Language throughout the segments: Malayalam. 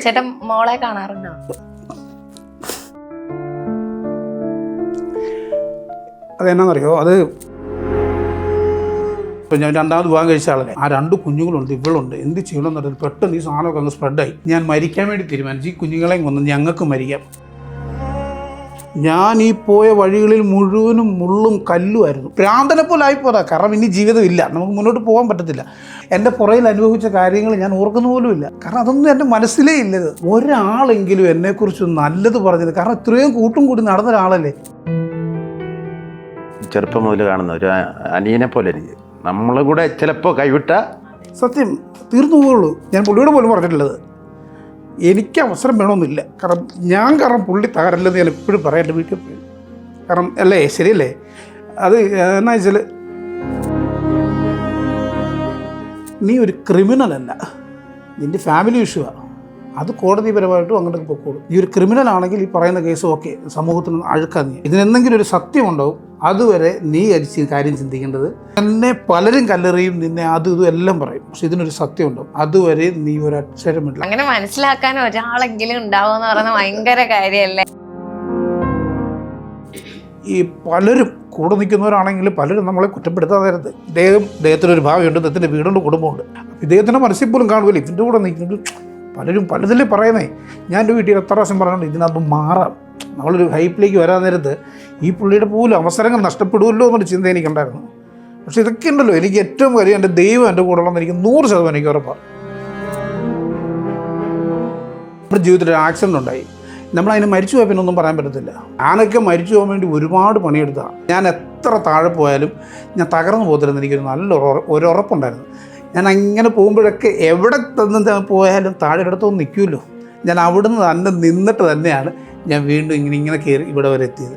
ചേട്ടൻ മോളെ കാണാറുണ്ടോ? അതെന്നാന്നറിയോ, അത് ഇപ്പം ഞാൻ രണ്ടാമത് വിവാഹം കഴിച്ച ആളല്ലേ, ആ 2 കുഞ്ഞുങ്ങളുണ്ട്, ഇവളുണ്ട്, എന്ത് ചെയ്യണമെന്ന് അറിയാം. പെട്ടെന്ന് ഈ സാധനമൊക്കെ അങ്ങ് സ്പ്രെഡായി. ഞാൻ മരിക്കാൻ വേണ്ടി തീരുമാനിച്ചു. ഈ കുഞ്ഞുങ്ങളെയും കൊന്ന് ഞങ്ങൾക്ക് മരിക്കാം. ഞാൻ ഈ പോയ വഴികളിൽ മുഴുവനും മുള്ളും കല്ലുമായിരുന്നു. ഭ്രാന്തനെ പോലെ ആയിപ്പോതാ. കാരണം ഇനി ജീവിതമില്ല, നമുക്ക് മുന്നോട്ട് പോകാൻ പറ്റത്തില്ല. എൻ്റെ പുറയിൽ അനുഭവിച്ച കാര്യങ്ങൾ ഞാൻ ഓർക്കുന്ന പോലുമില്ല. കാരണം അതൊന്നും എൻ്റെ മനസ്സിലേ ഇല്ലത്. ഒരാളെങ്കിലും എന്നെക്കുറിച്ച് നല്ലത് പറഞ്ഞത്. കാരണം ഇത്രയും കൂട്ടും കൂടി നടന്ന ഒരാളല്ലേ. ചെറുപ്പം മുതൽ കാണുന്ന ഒരു അനിയനെ പോലെ എനിക്ക്. നമ്മളെ കൂടെ ചിലപ്പോൾ കൈവിട്ട സത്യം തീർന്നു പോവുള്ളൂ. ഞാൻ പുള്ളിയോട് പോലും പറഞ്ഞിട്ടുള്ളത് എനിക്ക് അവസരം വേണമെന്നില്ല. കാരണം പുള്ളി തകരല്ലെന്ന് ഞാൻ എപ്പോഴും പറയാം എൻ്റെ വീട്ടിൽ പോയി. കാരണം അല്ലേ, ശരിയല്ലേ? അത് എന്നാ വെച്ചാൽ നീ ഒരു ക്രിമിനൽ അല്ല, നിൻ്റെ ഫാമിലി ഇഷ്യൂവാണ്. അത് കോടതിപരമായിട്ടും അങ്ങോട്ട് പൊക്കോളും. നീ ഒരു ക്രിമിനൽ ആണെങ്കിൽ ഈ പറയുന്ന കേസ് ഓക്കെ, സമൂഹത്തിന് അഴുക്കാൻ നീ ഇതിനെന്തെങ്കിലും ഒരു സത്യം ഉണ്ടാവും. അതുവരെ നീ കാര്യം ചിന്തിക്കേണ്ടത്. എന്നെ പലരും കല്ലെറിയും, നിന്നെ അത് ഇതും എല്ലാം പറയും, പക്ഷെ ഇതിനൊരു സത്യം ഉണ്ടാവും. അതുവരെ നീ ഒരു അക്ഷരമില്ല. അങ്ങനെ മനസ്സിലാക്കാൻ ഒരാളെങ്കിലും ഉണ്ടാവുമെന്ന് പറയുന്നത് ഭയങ്കര കാര്യമല്ലേ. ഈ പലരും കൂടെ നിൽക്കുന്നവരാണെങ്കിൽ പലരും നമ്മളെ കുറ്റപ്പെടുത്താതെ. ഇദ്ദേഹത്തിനൊരു ഭാവിയുണ്ട്, ഇദ്ദേഹത്തിൻ്റെ വീടുണ്ട്, കുടുംബമുണ്ട്. ഇദ്ദേഹത്തിൻ്റെ മനസ്സിൽ പോലും കാണുമല്ലോ ഇതിൻ്റെ കൂടെ നിൽക്കുന്നത്. പലരും പലതില്ലേ പറയുന്നേ. ഞാൻ എൻ്റെ വീട്ടിൽ എത്ര പ്രാവശ്യം പറഞ്ഞുകൊണ്ട് ഇതിനകത്ത് മാറാം. നമ്മളൊരു ഹൈപ്പിലേക്ക് വരാൻ നേരത്ത് ഈ പുള്ളിയുടെ പോലും അവസരങ്ങൾ നഷ്ടപ്പെടുമല്ലോ എന്നൊരു ചിന്ത എനിക്കുണ്ടായിരുന്നു. പക്ഷെ ഇതൊക്കെ ഉണ്ടല്ലോ, എനിക്ക് ഏറ്റവും കാര്യം എൻ്റെ ദൈവം എൻ്റെ കൂടെ ഉള്ളതെന്ന് എനിക്ക് 100% എനിക്ക് ഉറപ്പാണ്. നമ്മുടെ ജീവിതത്തിൽ ഒരു ആക്സിഡൻ്റ് ഉണ്ടായി, നമ്മളതിന് മരിച്ചു പോയാൽ പിന്നെ ഒന്നും പറയാൻ പറ്റത്തില്ല. ഞാനൊക്കെ മരിച്ചു പോകാൻ വേണ്ടി ഒരുപാട് പണിയെടുത്താണ്. ഞാൻ എത്ര താഴെ പോയാലും ഞാൻ തകർന്നു പോകത്തില്ലെന്ന് എനിക്കൊരു നല്ല ഉറപ്പുണ്ടായിരുന്നു. ഞാൻ അങ്ങനെ പോകുമ്പോഴൊക്കെ എവിടെ തന്നെ പോയാലും താഴെ ഇടത്തൊന്നും നിൽക്കുമല്ലോ. ഞാൻ അവിടുന്ന് തന്നെ നിന്നിട്ട് തന്നെയാണ് ഞാൻ വീണ്ടും ഇങ്ങനെ കയറി ഇവിടെ വരെ എത്തിയത്.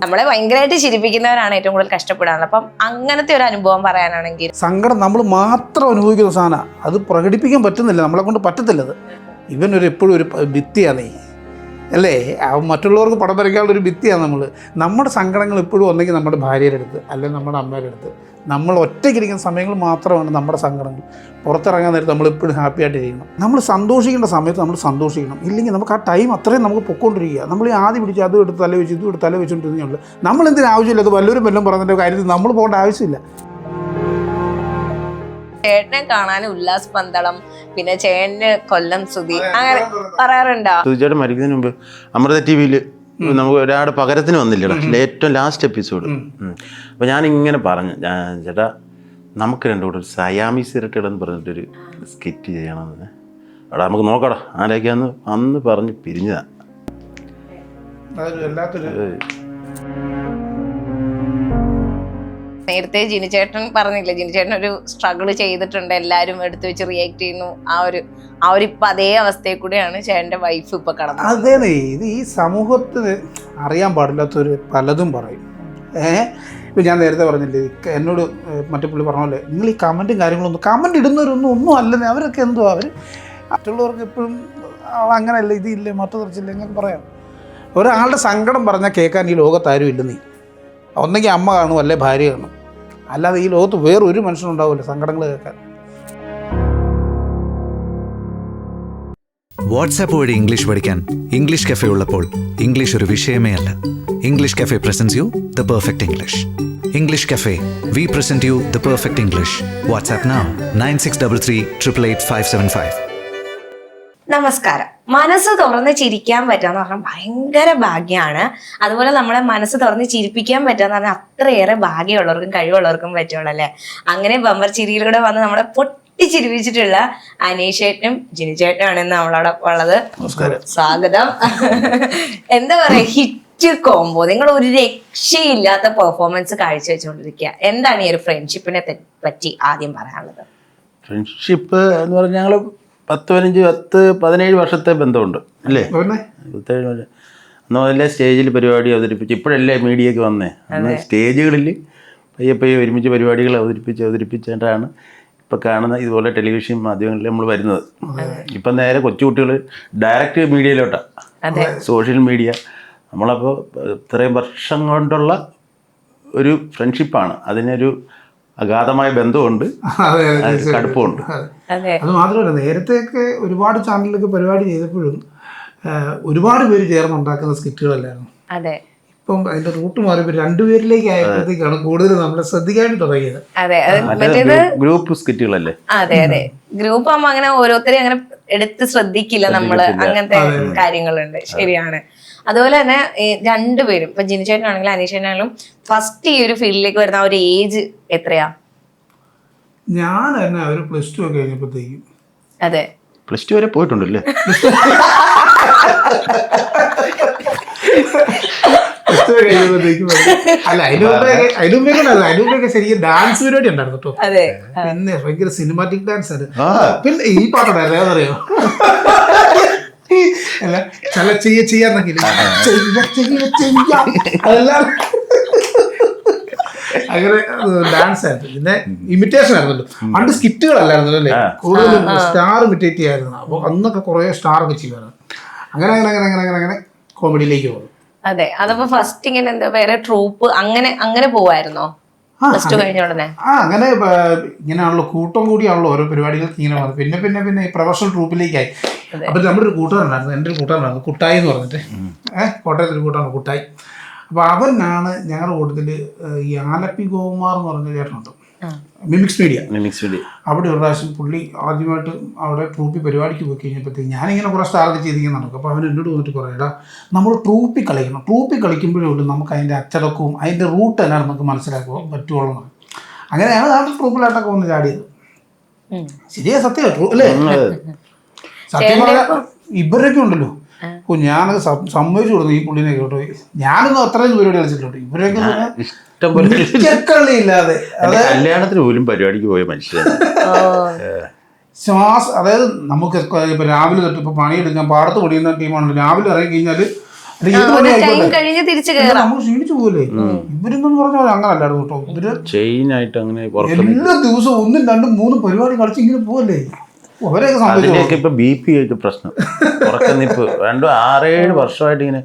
നമ്മളെ ഭയങ്കരമായിട്ട് ചിരിപ്പിക്കുന്നവരാണ് ഏറ്റവും കൂടുതൽ കഷ്ടപ്പെടാറുള്ളത്. അപ്പം അങ്ങനത്തെ ഒരു അനുഭവം പറയാനാണെങ്കിൽ, സങ്കടം നമ്മൾ മാത്രം അനുഭവിക്കുന്ന സാധനമാണ്. അത് പ്രകടിപ്പിക്കാൻ പറ്റുന്നില്ല, നമ്മളെ കൊണ്ട് പറ്റത്തില്ലത്. ഇവനൊരു എപ്പോഴും ഒരു ഭിത്തിയാണേ, അല്ലേ? മറ്റുള്ളവർക്ക് പടം വരയ്ക്കാനുള്ളൊരു ഭിത്തിയാണ് നമ്മൾ. നമ്മുടെ സങ്കടങ്ങൾ എപ്പോഴും ഒന്നെങ്കിൽ നമ്മുടെ ഭാര്യയുടെ അടുത്ത്, അല്ലെങ്കിൽ നമ്മുടെ അമ്മയുടെ അടുത്ത്. നമ്മൾ ഒറ്റയ്ക്കിരിക്കുന്ന സമയങ്ങൾ മാത്രമാണ് നമ്മുടെ സങ്കടങ്ങൾ. പുറത്തിറങ്ങാൻ നേരത്ത് നമ്മളെപ്പോഴും ഹാപ്പി ആയിട്ടിരിക്കണം. നമ്മൾ സന്തോഷിക്കേണ്ട സമയത്ത് നമ്മൾ സന്തോഷിക്കണം. ഇല്ലെങ്കിൽ നമുക്ക് ആ ടൈം അത്രയും നമുക്ക് പൊയ്ക്കൊണ്ടിരിക്കുക. നമ്മൾ ഈ ആദ്യം പിടിച്ച് അതും എടുത്ത് തല വെച്ച് ഇതും എടുത്ത് തല വെച്ചുകൊണ്ടിരുന്നുള്ളൂ. നമ്മളെന്തിനും ആവശ്യമില്ല, അത് വല്ലവരും വല്ലതും പറഞ്ഞതിൻ്റെ കാര്യത്തിൽ നമ്മൾ പോകേണ്ട ആവശ്യമില്ല. ചേട്ടനെ കാണാൻ ഉല്ലാസ് പന്തളം, പിന്നെ ചേട്ടന് കൊല്ലം സുധി, അങ്ങനെ പറയാറുണ്ടോ? സുധിച്ചേട്ടൻ മരിക്കുന്നതിന് മുമ്പ് അമൃത TV-യിൽ നമുക്ക് ഒരാളുടെ പകരത്തിന് വന്നില്ലടാ, ഏറ്റവും ലാസ്റ്റ് എപ്പിസോഡ്. അപ്പോൾ ഞാനിങ്ങനെ പറഞ്ഞു, ചേട്ടാ നമുക്ക് രണ്ടും കൂടെ ഒരു സയാമീസ് ഇരട്ടകളെന്ന് പറഞ്ഞിട്ടൊരു സ്കിറ്റ് ചെയ്യണമെന്ന്. അവിടെ നമുക്ക് നോക്കടാ ആരൊക്കെയാന്ന് അന്ന് പറഞ്ഞ് പിരിഞ്ഞതാണ്. നേരത്തെ ജിനിച്ചേട്ടൻ പറഞ്ഞില്ല, ജിനിച്ചേട്ടൻ ഒരു സ്ട്രഗിൾ ചെയ്തിട്ടുണ്ട്, എല്ലാവരും എടുത്തു വെച്ച് റിയാക്ട് ചെയ്യുന്നു. ആ ഒരു ഇപ്പം അതേ അവസ്ഥയിൽ കൂടെയാണ് ചേട്ടൻ്റെ വൈഫ് ഇപ്പം കടന്നത്. അതേന്നേ, ഇത് ഈ സമൂഹത്തിന് അറിയാൻ പാടില്ലാത്തൊരു പലതും പറയും. ഇപ്പം ഞാൻ നേരത്തെ പറഞ്ഞില്ലേ, എന്നോട് മറ്റേ പുള്ളി പറഞ്ഞല്ലേ, നിങ്ങൾ ഈ കമൻറ്റും കാര്യങ്ങളൊന്നും കമൻറ്റ് ഇടുന്നവരൊന്നും അല്ലെന്നേ. അവരൊക്കെ എന്തോ അവർ മറ്റുള്ളവർക്ക് എപ്പോഴും അങ്ങനെയല്ല, ഇതില്ലേ മറ്റു നിങ്ങൾക്ക് പറയാം. ഒരാളുടെ സങ്കടം പറഞ്ഞാൽ കേൾക്കാൻ ഈ ലോകത്താരും ഇല്ലെന്നേ. ഒന്നെങ്കിൽ അമ്മ കാണും, അല്ലെ ഭാര്യ കാണും. അല്ലാതെ ഈ ലോകത്ത് വേറൊരു മനുഷ്യനുണ്ടാവില്ല സങ്കടങ്ങൾ കേൾക്കാൻ. വാട്സാപ്പ് വഴി ഇംഗ്ലീഷ് പഠിക്കാൻ ഇംഗ്ലീഷ് കഫേ ഉള്ളപ്പോൾ ഇംഗ്ലീഷ് ഒരു വിഷയമേ അല്ല. English cafe presents you the perfect English. English cafe, we present you the perfect English. WhatsApp now 9633388575. നമസ്കാരം. മനസ്സ് തുറന്ന് ചിരിക്കാൻ പറ്റാന്ന് പറഞ്ഞാൽ ഭയങ്കര ഭാഗ്യമാണ്. അതുപോലെ നമ്മളെ മനസ്സ് തുറന്ന് ചിരിപ്പിക്കാൻ പറ്റാന്ന് പറഞ്ഞാൽ അത്രയേറെ ഭാഗ്യമുള്ളവർക്കും കഴിവുള്ളവർക്കും പറ്റുള്ളൂ അല്ലേ. അങ്ങനെ ബമ്പർ ചിരിയിലൂടെ വന്ന് നമ്മളെ പൊട്ടിച്ചിരിപ്പിച്ചിട്ടുള്ള അനീഷേട്ടനും ജിനിച്ചേട്ടനാണ് നമ്മളവിടെ ഉള്ളത്. സ്വാഗതം. എന്താ പറയാ, ഹിറ്റ് കോംബോ. നിങ്ങൾ ഒരു രക്ഷയില്ലാത്ത പെർഫോമൻസ് കാഴ്ചവെച്ചുകൊണ്ടിരിക്കുക. എന്താണ് ഈ ഒരു ഫ്രണ്ട്ഷിപ്പിനെ പറ്റി ആദ്യം പറയാനുള്ളത്? ഫ്രണ്ട്ഷിപ്പ് എന്ന് പറഞ്ഞാൽ ഞങ്ങൾ 10-15-17 വർഷത്തെ ബന്ധമുണ്ട് അല്ലേ. 17 അന്ന് മുതലേ സ്റ്റേജിൽ പരിപാടി അവതരിപ്പിച്ച്, ഇപ്പോഴല്ലേ മീഡിയയ്ക്ക് വന്നേ. അന്ന് സ്റ്റേജുകളിൽ പയ്യെ ഒരുമിച്ച് പരിപാടികൾ അവതരിപ്പിച്ചിട്ടാണ് ഇപ്പം കാണുന്ന ഇതുപോലെ ടെലിവിഷൻ മാധ്യമങ്ങളിൽ നമ്മൾ വരുന്നത്. ഇപ്പം നേരെ കൊച്ചുകുട്ടികൾ ഡയറക്റ്റ് മീഡിയയിലോട്ടാണ്, സോഷ്യൽ മീഡിയ. നമ്മളപ്പോൾ ഇത്രയും വർഷം കൊണ്ടുള്ള ഒരു ഫ്രണ്ട്ഷിപ്പാണ്. അഗാധമായ ബന്ധമുണ്ട്, അതെ അതെ കടുപ്പമുണ്ട്. അതെ. അത് മാത്രമല്ല, നേരത്തെയൊക്കെ ഒരുപാട് ചാനലിലൊക്കെ പരിപാടി ചെയ്തപ്പോഴും ഒരുപാട് പേര് ചേർന്നുണ്ടാക്കുന്ന സ്കിറ്റുകളല്ലായിരുന്നു. അതെ. ഇപ്പം അതിന്റെ റൂട്ട് മാറിയപ്പോൾ രണ്ടുപേരിലേക്ക് ആയപ്പോഴത്തേക്കാണ് കൂടുതൽ നമ്മളെ ശ്രദ്ധിക്കാൻ തുടങ്ങിയത്. അതെ, മറ്റേത് ഗ്രൂപ്പ് സ്കിറ്റുകളല്ലേ. അതെ അതെ, ഗ്രൂപ്പ് ആകുമ്പോ അങ്ങനെ ഓരോരുത്തരെയും അങ്ങനെ എടുത്ത് ശ്രദ്ധിക്കില്ല നമ്മള്, അങ്ങനത്തെ കാര്യങ്ങളുണ്ട്. ശരിയാണ്. അതുപോലെ തന്നെ ഈ രണ്ടുപേരും ഇപ്പൊ ജിനിച്ചേട്ടനാണെങ്കിലും അനീഷേട്ടനാണെങ്കിലും ഫസ്റ്റ് ഈ ഒരു ഫീൽഡിലേക്ക് വരുന്ന ആ ഒരു ഏജ് എത്രയാ? ഞാൻ തന്നെ ഒരു +2 ഒക്കെ കഴിഞ്ഞപ്പോഴത്തേക്കും. അതെ, +2 വരെ പോയിട്ടുണ്ടല്ലേ? അല്ല, അതിനുമുമ്പൊക്കെ ശരിക്കും ഡാൻസ് പരിപാടി ഉണ്ടായിരുന്നു കേട്ടോ. അതെ. പിന്നെ ഭയങ്കര സിനിമാറ്റിക് ഡാൻസ് ആണ്. പിന്നെ ഈ പാട്ടുണ്ടായിരുന്നു, ഏതറിയോ? അല്ല, ചെയ്യാന്നൊക്കെ അതെല്ലാം അങ്ങനെ ഡാൻസ് ആയിരുന്നു. പിന്നെ ഇമിറ്റേഷൻ ആയിരുന്നല്ലോ പണ്ട്, സ്കിറ്റുകളല്ലായിരുന്നല്ലോ അല്ലേ, കൂടുതലും സ്റ്റാർ ഇമിറ്റേറ്റ് ചെയ്യായിരുന്നു. അപ്പൊ അന്നൊക്കെ കുറെ സ്റ്റാർ ഒക്കെ ചെയ്യുമായിരുന്നു. അങ്ങനെ അങ്ങനെ അങ്ങനെ അങ്ങനെ അങ്ങനെ കോമഡിയിലേക്ക് പോകും. അതെ. അതപ്പോ ഫസ്റ്റ് ഇങ്ങനെ എന്താ വേറെ ട്രൂപ്പ് അങ്ങനെ പോവായിരുന്നോ +2 കഴിഞ്ഞ ഉടനെ? അങ്ങനെ ഇങ്ങനെയാണല്ലോ, കൂട്ടം കൂടിയാണല്ലോ ഓരോ പരിപാടികൾക്ക് ഇങ്ങനെ വന്നത്. പിന്നെ പിന്നെ പിന്നെ ഈ പ്രൊഫഷണൽ ട്രൂപ്പിലേക്കായി. അപ്പൊ നമ്മുടെ ഒരു കൂട്ടുകാരനായിരുന്നു, എൻ്റെ ഒരു കൂട്ടുകാരനായിരുന്നു കുട്ടായി എന്ന് പറഞ്ഞിട്ട്, കോട്ടയത്തൊരു കൂട്ടാണ് കുട്ടായി. അപ്പൊ അവനാണ് ഞങ്ങളുടെ കൂട്ടത്തിൽ ഈ ആലപ്പി ഗോകുമാർ എന്ന് പറഞ്ഞ ചേട്ടനുണ്ട്, മിമിക്സ് മീഡിയ. അവിടെ ഒരു പ്രാവശ്യം പുള്ളി ആദ്യമായിട്ട് അവിടെ ട്രൂപ്പിൽ പരിപാടിക്ക് പോയി കഴിഞ്ഞപ്പോഴത്തേക്ക് ഞാനിങ്ങനെ കുറേ സ്റ്റാർക്ക് ചെയ്തിങ്ങനെ നടക്കും. അപ്പോൾ അവൻ എന്നോട് വന്നിട്ട് പറയടാ, നമ്മൾ ട്രൂപ്പിൽ കളിക്കണം, ട്രൂപ്പിൽ കളിക്കുമ്പോഴേ ഉള്ളൂ നമുക്ക് അതിൻ്റെ അച്ചടക്കവും അതിൻ്റെ റൂട്ട് എന്നാണ് നമുക്ക് മനസ്സിലാക്കുക പറ്റുള്ളൂ. അങ്ങനെയാണ് നാട്ടിൽ ട്രൂപ്പിലായിട്ടൊക്കെ വന്ന് ചാടിയത്. ശരിയാ, സത്യമാണ്, ട്രൂ അല്ലേ? സത്യം പറഞ്ഞാൽ ഇവരൊക്കെ ഉണ്ടല്ലോ, ഓ ഞാനത് സമ്മതിച്ചു കൊടുക്കുന്നു ഈ പുള്ളിനെ കേട്ടോ. ഞാനൊന്നും അത്രയും പരിപാടി കളിച്ചിട്ടുണ്ട്, ഇവരൊക്കെ കളിയില്ലാതെ. കല്യാണത്തിന് പോലും പരിപാടിക്ക് പോയ മനുഷ്യരാണ്. അതായത് നമുക്ക് ഇപ്പൊ രാവിലെ തൊട്ട് ഇപ്പൊ പണിയെടുക്കാൻ പാടത്ത് പണിയുന്ന ടീമാണല്ലോ, രാവിലെ ഇറങ്ങി കഴിഞ്ഞാല് നമ്മൾ ക്ഷീണിച്ചു പോകല്ലേ. ഇവരൊന്നും പറഞ്ഞാൽ അങ്ങനെ അല്ലായിരുന്നു കേട്ടോ. ഇവര് ചെയിനായിട്ട് അങ്ങനെ എല്ലാ ദിവസവും 1, 2, 3 പരിപാടി കളിച്ച് ഇങ്ങനെ പോവല്ലേ. അതിലേക്ക് ഇപ്പൊ BP ആയിട്ട് പ്രശ്നം, ഉറക്കനിപ്പ്. 6-7 വർഷമായിട്ട് ഇങ്ങനെ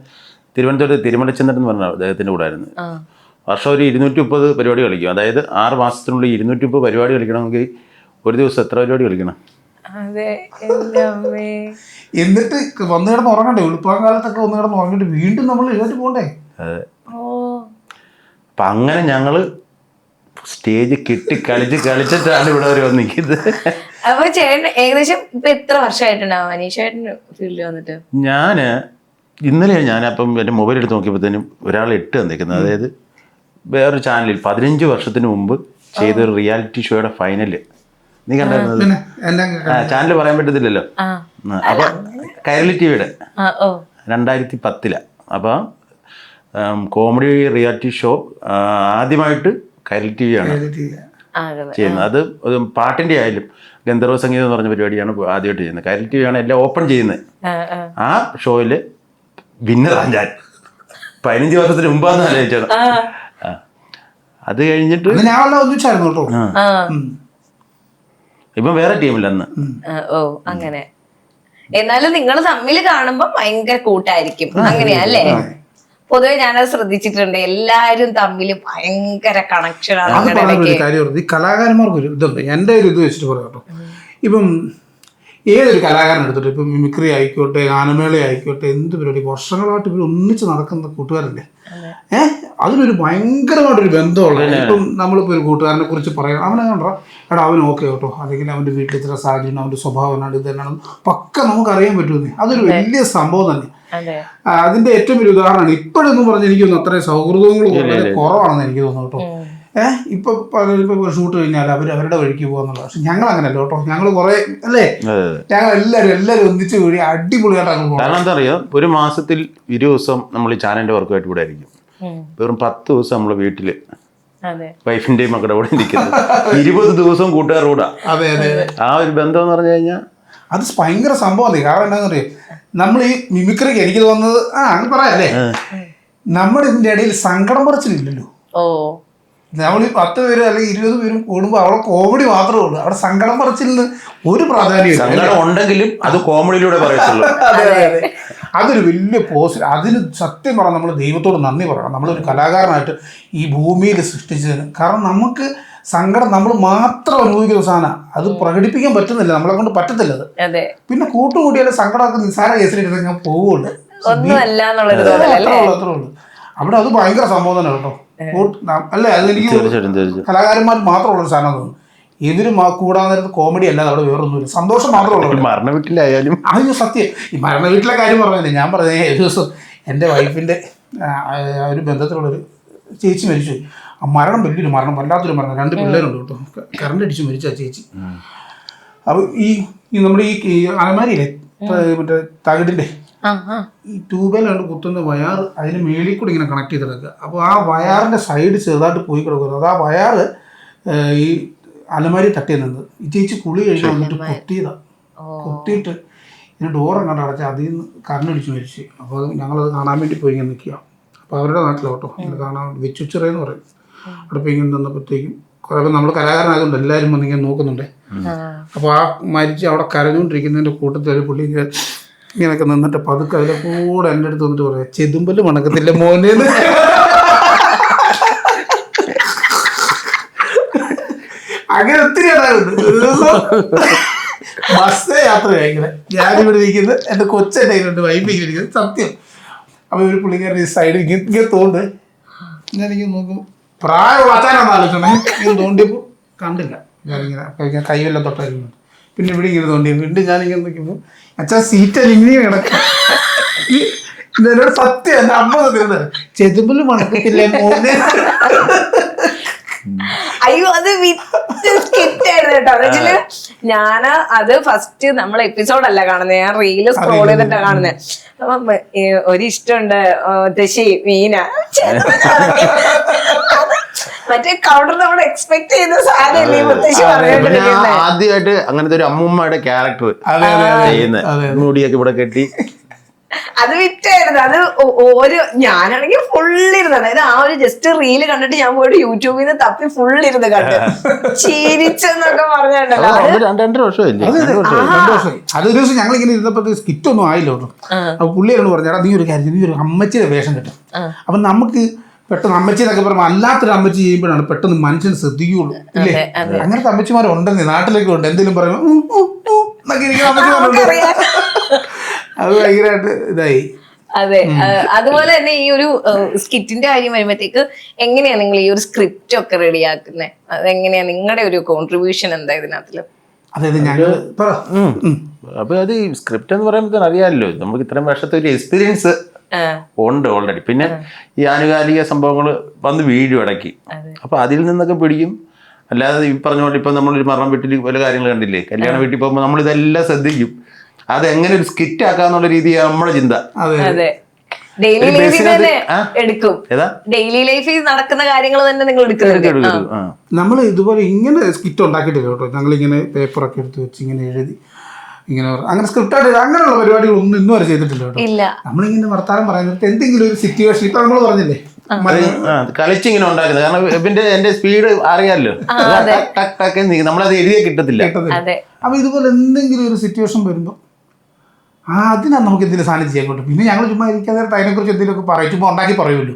തിരുവനന്തപുരത്ത് തിരുമലച്ചന്ദ്രൻ എന്ന് പറഞ്ഞ അദ്ദേഹത്തിന്റെ കൂടെ ആയിരുന്നു. വർഷം ഒരു 230 പരിപാടി കളിക്കും. അതായത് 6 മാസത്തിനുള്ളിൽ 230 പരിപാടി കളിക്കണമെങ്കിൽ ഒരു ദിവസം എത്ര പരിപാടി കളിക്കണം? എന്നിട്ട് വന്നു കിടന്ന് ഉറങ്ങണ്ടേ, എളുപ്പകാലത്തൊക്കെ വന്നു കിടന്ന് ഉറങ്ങിട്ട് വീണ്ടും നമ്മൾ എഴുന്നേറ്റ് പോകണ്ടേ. അതെ. അപ്പൊ അങ്ങനെ ഞങ്ങള് സ്റ്റേജ് കിട്ടി കളിച്ചിട്ടാണ് ഇവിടെ വരെ വന്നിരിക്കുന്നത്. അപ്പൊ ചേട്ടൻ ഏകദേശം ഇപ്പൊ എത്ര വർഷമായിട്ടുണ്ടാവും അനീഷേട്ടന് ഫീൽഡിൽ വന്നിട്ട്? ഇന്നലെ അപ്പം എൻ്റെ മൊബൈൽ എടുത്ത് നോക്കിയപ്പോഴത്തേനും ഒരാൾ ഇട്ട് തന്നിരിക്കുന്നത്. അതായത് വേറൊരു ചാനലിൽ 15 വർഷത്തിന് മുമ്പ് ചെയ്തൊരു റിയാലിറ്റി ഷോയുടെ ഫൈനല് നീ കണ്ടായിരുന്നത്? ചാനൽ പറയാൻ പറ്റത്തില്ലല്ലോ. അപ്പൊ കൈരളി TVയുടെ 2010 അപ്പൊ കോമഡി റിയാലിറ്റി ഷോ ആദ്യമായിട്ട് കൈരളി TV ആണ് ചെയ്യുന്നത്. അത് പാട്ടിന്റെ ആയാലും ഗന്ധർവ സംഗീതം എന്ന് പറഞ്ഞ പരിപാടിയാണ് ആദ്യമായിട്ട് ചെയ്യുന്നത്. കൈരളി TV ആണ് എല്ലാം ഓപ്പൺ ചെയ്യുന്നത്. ആ ഷോയില് വിന്നറാണ് ഞാൻ. 15 വർഷത്തിന് മുമ്പാന്ന് ആലോചിച്ചത്. അത് കഴിഞ്ഞിട്ട് ഇപ്പൊ വേറെ ടീമില്ലെന്ന്. ഓ അങ്ങനെ. എന്നാലും നിങ്ങൾ തമ്മിൽ കാണുമ്പോ ഭയങ്കര കൂട്ടായിരിക്കും, അങ്ങനെയാ അല്ലേ? പൊതുവെ ഞാനത് ശ്രദ്ധിച്ചിട്ടുണ്ട്, എല്ലാരും തമ്മിൽ ഭയങ്കര കണക്ഷനാണ്. കലാകാരന്മാർക്ക് ഒരു ഇതുണ്ട്, എൻ്റെ ഒരു ഇത് വെച്ചിട്ട് പറയാം കേട്ടോ. ഇപ്പം ഏതൊരു കലാകാരൻ എടുത്തിട്ട് ഇപ്പം മിമിക്രി ആയിക്കോട്ടെ, ഗാനമേള ആയിക്കോട്ടെ, എന്ത് പരിപാടി വർഷങ്ങളായിട്ട് ഇവർ ഒന്നിച്ച് നടക്കുന്ന കൂട്ടുകാരല്ലേ. അതിനൊരു ഭയങ്കരമായിട്ടൊരു ബന്ധമുള്ള. ഇപ്പം നമ്മളിപ്പോൾ ഒരു കൂട്ടുകാരനെ കുറിച്ച് പറയാം, അവനെ കണ്ടാ എടാ അവൻ ഓക്കെ കേട്ടോ, അല്ലെങ്കിൽ അവൻ്റെ വീട്ടിൽ ഇത്ര സാഹചര്യം, അവൻ്റെ സ്വഭാവമാണ്, ഇത് തന്നെയാണ് പക്ക നമുക്കറിയാൻ പറ്റുമെന്നേ. അതൊരു വലിയ സംഭവം തന്നെ. അതിന്റെ ഏറ്റവും വലിയ ഉദാഹരണമാണ് ഇപ്പോഴെന്ന് പറഞ്ഞാൽ എനിക്കൊന്നും അത്രയും സൗഹൃദങ്ങൾ വളരെ കുറവാണെന്ന് എനിക്ക് തോന്നുന്നു കേട്ടോ. ഇപ്പൊ ഷൂട്ട് കഴിഞ്ഞാൽ അവരുടെ വഴിക്ക് പോകാന്നുള്ള. പക്ഷെ ഞങ്ങൾ അങ്ങനെയല്ല കേട്ടോ, ഞങ്ങൾ കുറെ അല്ലേ, ഞങ്ങൾ എല്ലാവരും ഒന്നിച്ച് കൂടി അടിപൊളിയായിട്ടാണ് പോകുന്നത്. കാരണം എന്താ അറിയാം, ഒരു മാസത്തിൽ 20 ദിവസം നമ്മൾ ഈ ചാനലിന്റെ വർക്കുമായിട്ട് ഇവിടെ ആയിരിക്കും. വെറും 10 ദിവസം നമ്മളെ വീട്ടില് വൈഫിന്റെയും മക്കളുടെ കൂടെ ഇരിക്കുന്നത്. 20 ദിവസം കൂട്ടുകാരുടെ കൂടെ. ആ ഒരു ബന്ധം എന്ന് പറഞ്ഞു കഴിഞ്ഞാൽ അത് ഭയങ്കര സംഭവമാണ്. കാരണം എന്താണെന്ന് അറിയാം, നമ്മൾ ഈ മിമിക്രിക്ക് എനിക്ക് തോന്നുന്നത് അങ്ങനെ പറയാല്ലേ, നമ്മുടെ ഇതിന്റെ ഇടയിൽ സങ്കടം പറച്ചിലില്ലല്ലോ. നമ്മൾ ഈ 10 പേര് അല്ലെങ്കിൽ 20 പേരും കൂടുമ്പോൾ അവിടെ കോമഡി മാത്രമേ ഉള്ളൂ, അവിടെ സങ്കടം പറച്ചിലിന് ഒരു പ്രാധാന്യം ഉണ്ടെങ്കിലും അത് കോമഡിയിലൂടെ പറയത്തുള്ളൂ. അതൊരു വലിയ പോസിറ്റീവ്. അതിന് സത്യം പറഞ്ഞാൽ നമ്മൾ ദൈവത്തോട് നന്ദി പറയണം, നമ്മളൊരു കലാകാരനായിട്ട് ഈ ഭൂമിയിൽ സൃഷ്ടിച്ചതിന്. കാരണം നമുക്ക് സങ്കടം നമ്മൾ മാത്രം അനുഭവിക്കുന്ന സാധനം, അത് പ്രകടിപ്പിക്കാൻ പറ്റുന്നില്ല, നമ്മളെ കൊണ്ട് പറ്റത്തില്ല അത്. അതെ, പിന്നെ കൂട്ടുകൂടിയാലും സങ്കടമൊക്കെ നിസ്സാര കേസിലിട്ട് ഞാൻ പോവുള്ളൂ. ഒന്നുമല്ല എന്നുള്ളൊരു തോന്നലല്ലേ. അത്രേ ഉള്ളൂ. അവിടെ അത് ഭയങ്കര സംഭവം തന്നെ കേട്ടോ. അല്ലേ, അതെനിക്ക് കലാകാരന്മാർ മാത്രമുള്ളൊരു സാധനം തോന്നുന്നു. ഇവര് കൂടാൻ നേരത്ത് കോമഡി അല്ലാതെ അവിടെ വേറൊന്നുമില്ല, സന്തോഷം മാത്രമേ മരണ വീട്ടിലായാലും. അത് സത്യം. ഈ മരണ വീട്ടിലെ കാര്യം പറഞ്ഞില്ലേ, ഞാൻ പറഞ്ഞത് ഒരു ദിവസം എൻ്റെ വൈഫിൻ്റെ ഒരു ബന്ധത്തിലുള്ളൊരു ചേച്ചി മരിച്ചു. ആ മരണം വലിയൊരു മരണം, വല്ലാത്തൊരു മരണം. 2 പിള്ളേരുണ്ട് കേട്ടോ, കറണ്ട് അടിച്ച് മരിച്ച ചേച്ചി. അപ്പോൾ ഈ നമ്മുടെ ഈ അലമാരിയില്ലേ മറ്റേ തകിടിൻ്റെ ഈ ട്യൂബിലാണ് കുത്തുന്ന വയർ, അതിന് മേളിൽ കൂടി ഇങ്ങനെ കണക്ട് ചെയ്ത് കിടക്കുക. അപ്പോൾ ആ വയറിൻ്റെ സൈഡ് ചെറുതായിട്ട് പോയി കിടക്കുന്നത്, അത് ആ വയർ ഈ അലമാരി തട്ടിയെന്നത്. ഈ ചേച്ചി കുളി കഴിഞ്ഞ് വന്നിട്ട് പൊട്ടിയതാണ്. പൊട്ടിയിട്ട് ഇതിന് ഡോറങ്ങാണ്ട് അടച്ചാൽ അതിൽ നിന്ന് കറണ്ടടിച്ച് മരിച്ചു. അപ്പോൾ ഞങ്ങളത് കാണാൻ വേണ്ടി പോയി ഇങ്ങനെ നിൽക്കുക. അപ്പോൾ അവരുടെ നാട്ടിലോട്ടോ ഇങ്ങനെ കാണാൻ വെച്ചുച്ചിറയെന്ന് പറയും. അവിടെ പോയി ഇങ്ങനെ നിന്നപ്പോഴത്തേക്കും കുറേ നമ്മൾ കലാകാരനായതുകൊണ്ട് എല്ലാവരും വന്നിങ്ങനെ നോക്കുന്നുണ്ടേ. അപ്പോൾ ആ മരിച്ച് അവിടെ കരഞ്ഞുകൊണ്ടിരിക്കുന്നതിൻ്റെ കൂട്ടത്തിൽ ഒരു പുള്ളി ഇങ്ങനെയൊക്കെ നിന്നിട്ട് പതുക്കെ അതിലെ കൂടെ എൻ്റെ അടുത്ത് വന്നിട്ട് പറയാം, ചെതുമ്പല് മണക്കത്തില്ല മോനേന്ന്. അങ്ങനെ ഒത്തിരി ഉണ്ടായിരുന്നു. ഒരു ദിവസം ബസ് യാത്ര കഴിക്കുന്നത്, ഞാനിവിടെ ഇരിക്കുന്നത്, എൻ്റെ കൊച്ചെൻ്റെ കയ്യിലുണ്ട്, വൈഫ് ഇരിക്കുന്നത്, സത്യം. അപ്പോൾ ഒരു പുള്ളിക്കാരൻ ഈ സൈഡിൽ ഇങ്ങനെ തോണ്ട്, ഞാനിങ്ങനെ നോക്കും, പ്രായമുള്ള അച്ഛനാണെന്ന് ആലോചിച്ചോണേ. ഇങ്ങനെ തോണ്ടിയപ്പോൾ കണ്ടില്ല, ഞാനിങ്ങനെ കൈവെല്ലാം തൊട്ടായിരുന്നു. പിന്നെ ഇവിടെ ഇങ്ങനെ തോണ്ടി വീണ്ടും ഞാനിങ്ങനെ നോക്കിയപ്പോൾ അച്ഛാ സീറ്റല്ല ഇങ്ങനെ കിടക്കും. എന്നോട് സത്യം എൻ്റെ അമ്മ തീർന്നത്, ചെതുമ്പല് മണക്കത്തില്ല മോനെ. അയ്യോ, അത് സ്കിറ്റായിരുന്നു കേട്ടോ. എന്നുവെച്ചാല് ഞാന് അത് ഫസ്റ്റ് നമ്മൾ എപ്പിസോഡല്ല കാണുന്നത്, ഞാൻ റീല് സ്ക്രോൾ ചെയ്തിട്ടാ കാണുന്നത്. അപ്പം ഒരിഷ്ടമുണ്ട് മുത്തശ്ശി മീന, മറ്റേ കൗണ്ടർ നമ്മൾ എക്സ്പെക്ട് ചെയ്യുന്ന സാധനല്ലേ മുത്തശ്ശി പറഞ്ഞോണ്ടിരിക്കുന്നത്. ആദ്യമായിട്ട് അങ്ങനത്തെ ഒരു അമ്മൂമ്മയുടെ ക്യാരക്ടർ ചെയ്യുന്നത്, മുടിയൊക്കെ ഇവിടെ കെട്ടി. അത് വിറ്റായിരുന്നു. അത് ഒരു ഞാനാണെങ്കിൽ ഫുള്ളിരുന്നത്, അതായത് ആ ഒരു ജസ്റ്റ് റീല് കണ്ടിട്ട് ഞാൻ പോയിട്ട് യൂട്യൂബിൽ നിന്ന് തപ്പി ഫുള്ളിരുന്ന് കണ്ട് ചിരിച്ചെന്നൊക്കെ പറഞ്ഞിട്ടുണ്ടല്ലോ. 2 വർഷമായി. അത് ഒരു ദിവസം ഞങ്ങൾ ഇങ്ങനെ ഇരുന്നപ്പോൾ സ്കിറ്റ് ഒന്നും ആയില്ലോ. അപ്പൊ പുള്ളിയോട് പറഞ്ഞാൽ നീ ഒരു കാര്യം, നീ ഒരു അമ്മച്ചിയുടെ വേഷം കിട്ടും. അപ്പൊ നമുക്ക് പെട്ടെന്ന് അമ്മച്ചി എന്നൊക്കെ പറയുമ്പോൾ അല്ലാത്തൊരു അമ്മച്ചി ചെയ്യുമ്പോഴാണ് പെട്ടെന്ന് മനുഷ്യന് ശ്രദ്ധിക്കുകയുള്ളൂ, ഇല്ലേ? അങ്ങനത്തെ അമ്മച്ചിമാരുണ്ടെന്ന് നാട്ടിലേക്ക് ഉണ്ട്. എന്തെങ്കിലും പറയുമ്പോൾ എന്നൊക്കെ ഇരിക്കുന്ന അമ്മച്ചിമാരുണ്ട്. അത് ഭയങ്കരമായിട്ട് ഇതായി. അതെ, അതുപോലെ തന്നെ ഈ ഒരു സ്കിറ്റിന്റെ കാര്യം വരുമ്പോഴത്തേക്ക് എങ്ങനെയാ നിങ്ങൾ ഈ ഒരു സ്ക്രിപ്റ്റ് ഒക്കെ റെഡിയാക്കുന്നത്? അതെങ്ങനെയാ നിങ്ങളുടെ ഒരു കോൺട്രിബ്യൂഷൻ എന്താ ഇതിനകത്തില്? അതായത് ഞങ്ങൾ അപ്പൊ അത് സ്ക്രിപ്റ്റ് എന്ന് പറയുമ്പോൾ അറിയാമല്ലോ, നമുക്ക് ഇത്രയും വർഷത്തെ ഒരു എക്സ്പീരിയൻസ് ഉണ്ട് ഓൾറെഡി. പിന്നെ ഈ ആനുകാലിക സംഭവങ്ങൾ വന്ന് വീഴും ഇടയ്ക്ക്, അപ്പൊ അതിൽ നിന്നൊക്കെ പിടിക്കും. അല്ലാതെ ഈ പറഞ്ഞ പോലെ ഇപ്പൊ നമ്മളൊരു മരണം വീട്ടിൽ പല കാര്യങ്ങൾ കണ്ടില്ലേ, കല്യാണ വീട്ടിൽ പോകുമ്പോൾ നമ്മളിതെല്ലാം ശ്രദ്ധിക്കും. അതെങ്ങനെ ഒരു സ്കിറ്റ് ആക്കാന്നുള്ള രീതിയാണ് നമ്മുടെ ചിന്ത. ഡെയിലി ലൈഫിൽ തന്നെ എടുക്കും, ഡെയിലി ലൈഫിൽ നടക്കുന്ന കാര്യങ്ങൾ തന്നെ നിങ്ങൾ എടുക്കുന്നുണ്ട്. നമ്മൾ ഇതുപോലെ ഇങ്ങനെ സ്കിറ്റ് ഉണ്ടാക്കിയിട്ടില്ല കേട്ടോ. ഞങ്ങളിങ്ങനെ പേപ്പറൊക്കെ എടുത്ത് വെച്ച് ഇങ്ങനെ എഴുതി ഇങ്ങനെ അങ്ങനെ സ്ക്രിപ്റ്റായിട്ട് അങ്ങനെയുള്ള പരിപാടികളൊന്നും ഇന്നും വരെ ചെയ്തിട്ടില്ല കേട്ടോ. നമ്മളിങ്ങനെ വർത്താനം പറയുന്നത് എന്തെങ്കിലും ഒരു സിറ്റുവേഷൻ, ഇപ്പൊ നമ്മൾ പറഞ്ഞില്ലേ കളിച്ചിങ്ങനെ ഉണ്ടാക്കുന്നത്. കാരണം പിന്നെ എന്റെ സ്പീഡ് അറിയാമല്ലോ, നമ്മളത് എഴുതിയേ കിട്ടത്തില്ല. അപ്പൊ ഇതുപോലെ എന്തെങ്കിലും ഒരു സിറ്റുവേഷൻ വരുമ്പോ അതിനാ നമുക്ക് എന്തെങ്കിലും സാധനം ചെയ്യാൻ പറ്റും. പിന്നെ ഞങ്ങൾ ചുമ്മാ ഇരിക്കാതെ അതിനെക്കുറിച്ച് എന്തെങ്കിലുമൊക്കെ പറയും, ചുമ്മാ ഉണ്ടാക്കി പറയുമല്ലോ.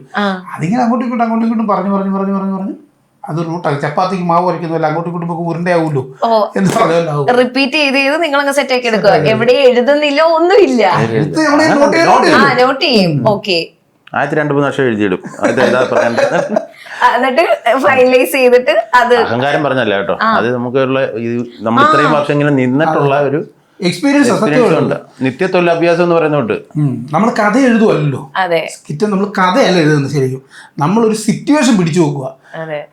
അതിങ്ങനെ അങ്ങോട്ടും ഇങ്ങോട്ടും പറഞ്ഞു അത് റൂട്ടായി. ചപ്പാത്തിക്ക് മാവ് വരയ്ക്കുന്നതല്ല, അങ്ങോട്ടും ഇങ്ങോട്ടും ഉരുണ്ടയാവുമല്ലോ എന്ന് പറഞ്ഞല്ലോ. റിപ്പീറ്റ് ചെയ്ത് നിങ്ങൾ സെറ്റ് ആക്കി എടുക്കുക, എവിടെ എഴുതുന്നില്ല, ഒന്നുമില്ല, നോട്ട് ചെയ്യും. ഓക്കെ, 2-3 വർഷം എഴുതിയിടും. എന്നിട്ട് ഫൈനലൈസ് ചെയ്തിട്ട് അത് അഹങ്കാരം പറഞ്ഞല്ല കേട്ടോ, അത് നമുക്കുള്ള നമ്മൾ ഇത്രയും വർഷം ഇങ്ങനെ നിന്നിട്ടുള്ള ഒരു എക്സ്പീരിയൻസ് ഉണ്ട്. നിത്യത്തൊഴിലഭ്യാസം എന്ന് പറയുന്നോട്ട് നമ്മൾ കഥ എഴുതുമല്ലോ, സ്കിറ്റ് നമ്മൾ കഥയല്ല എഴുതുന്നത്. ശരിക്കും നമ്മളൊരു സിറ്റുവേഷൻ പിടിച്ചു നോക്കുക.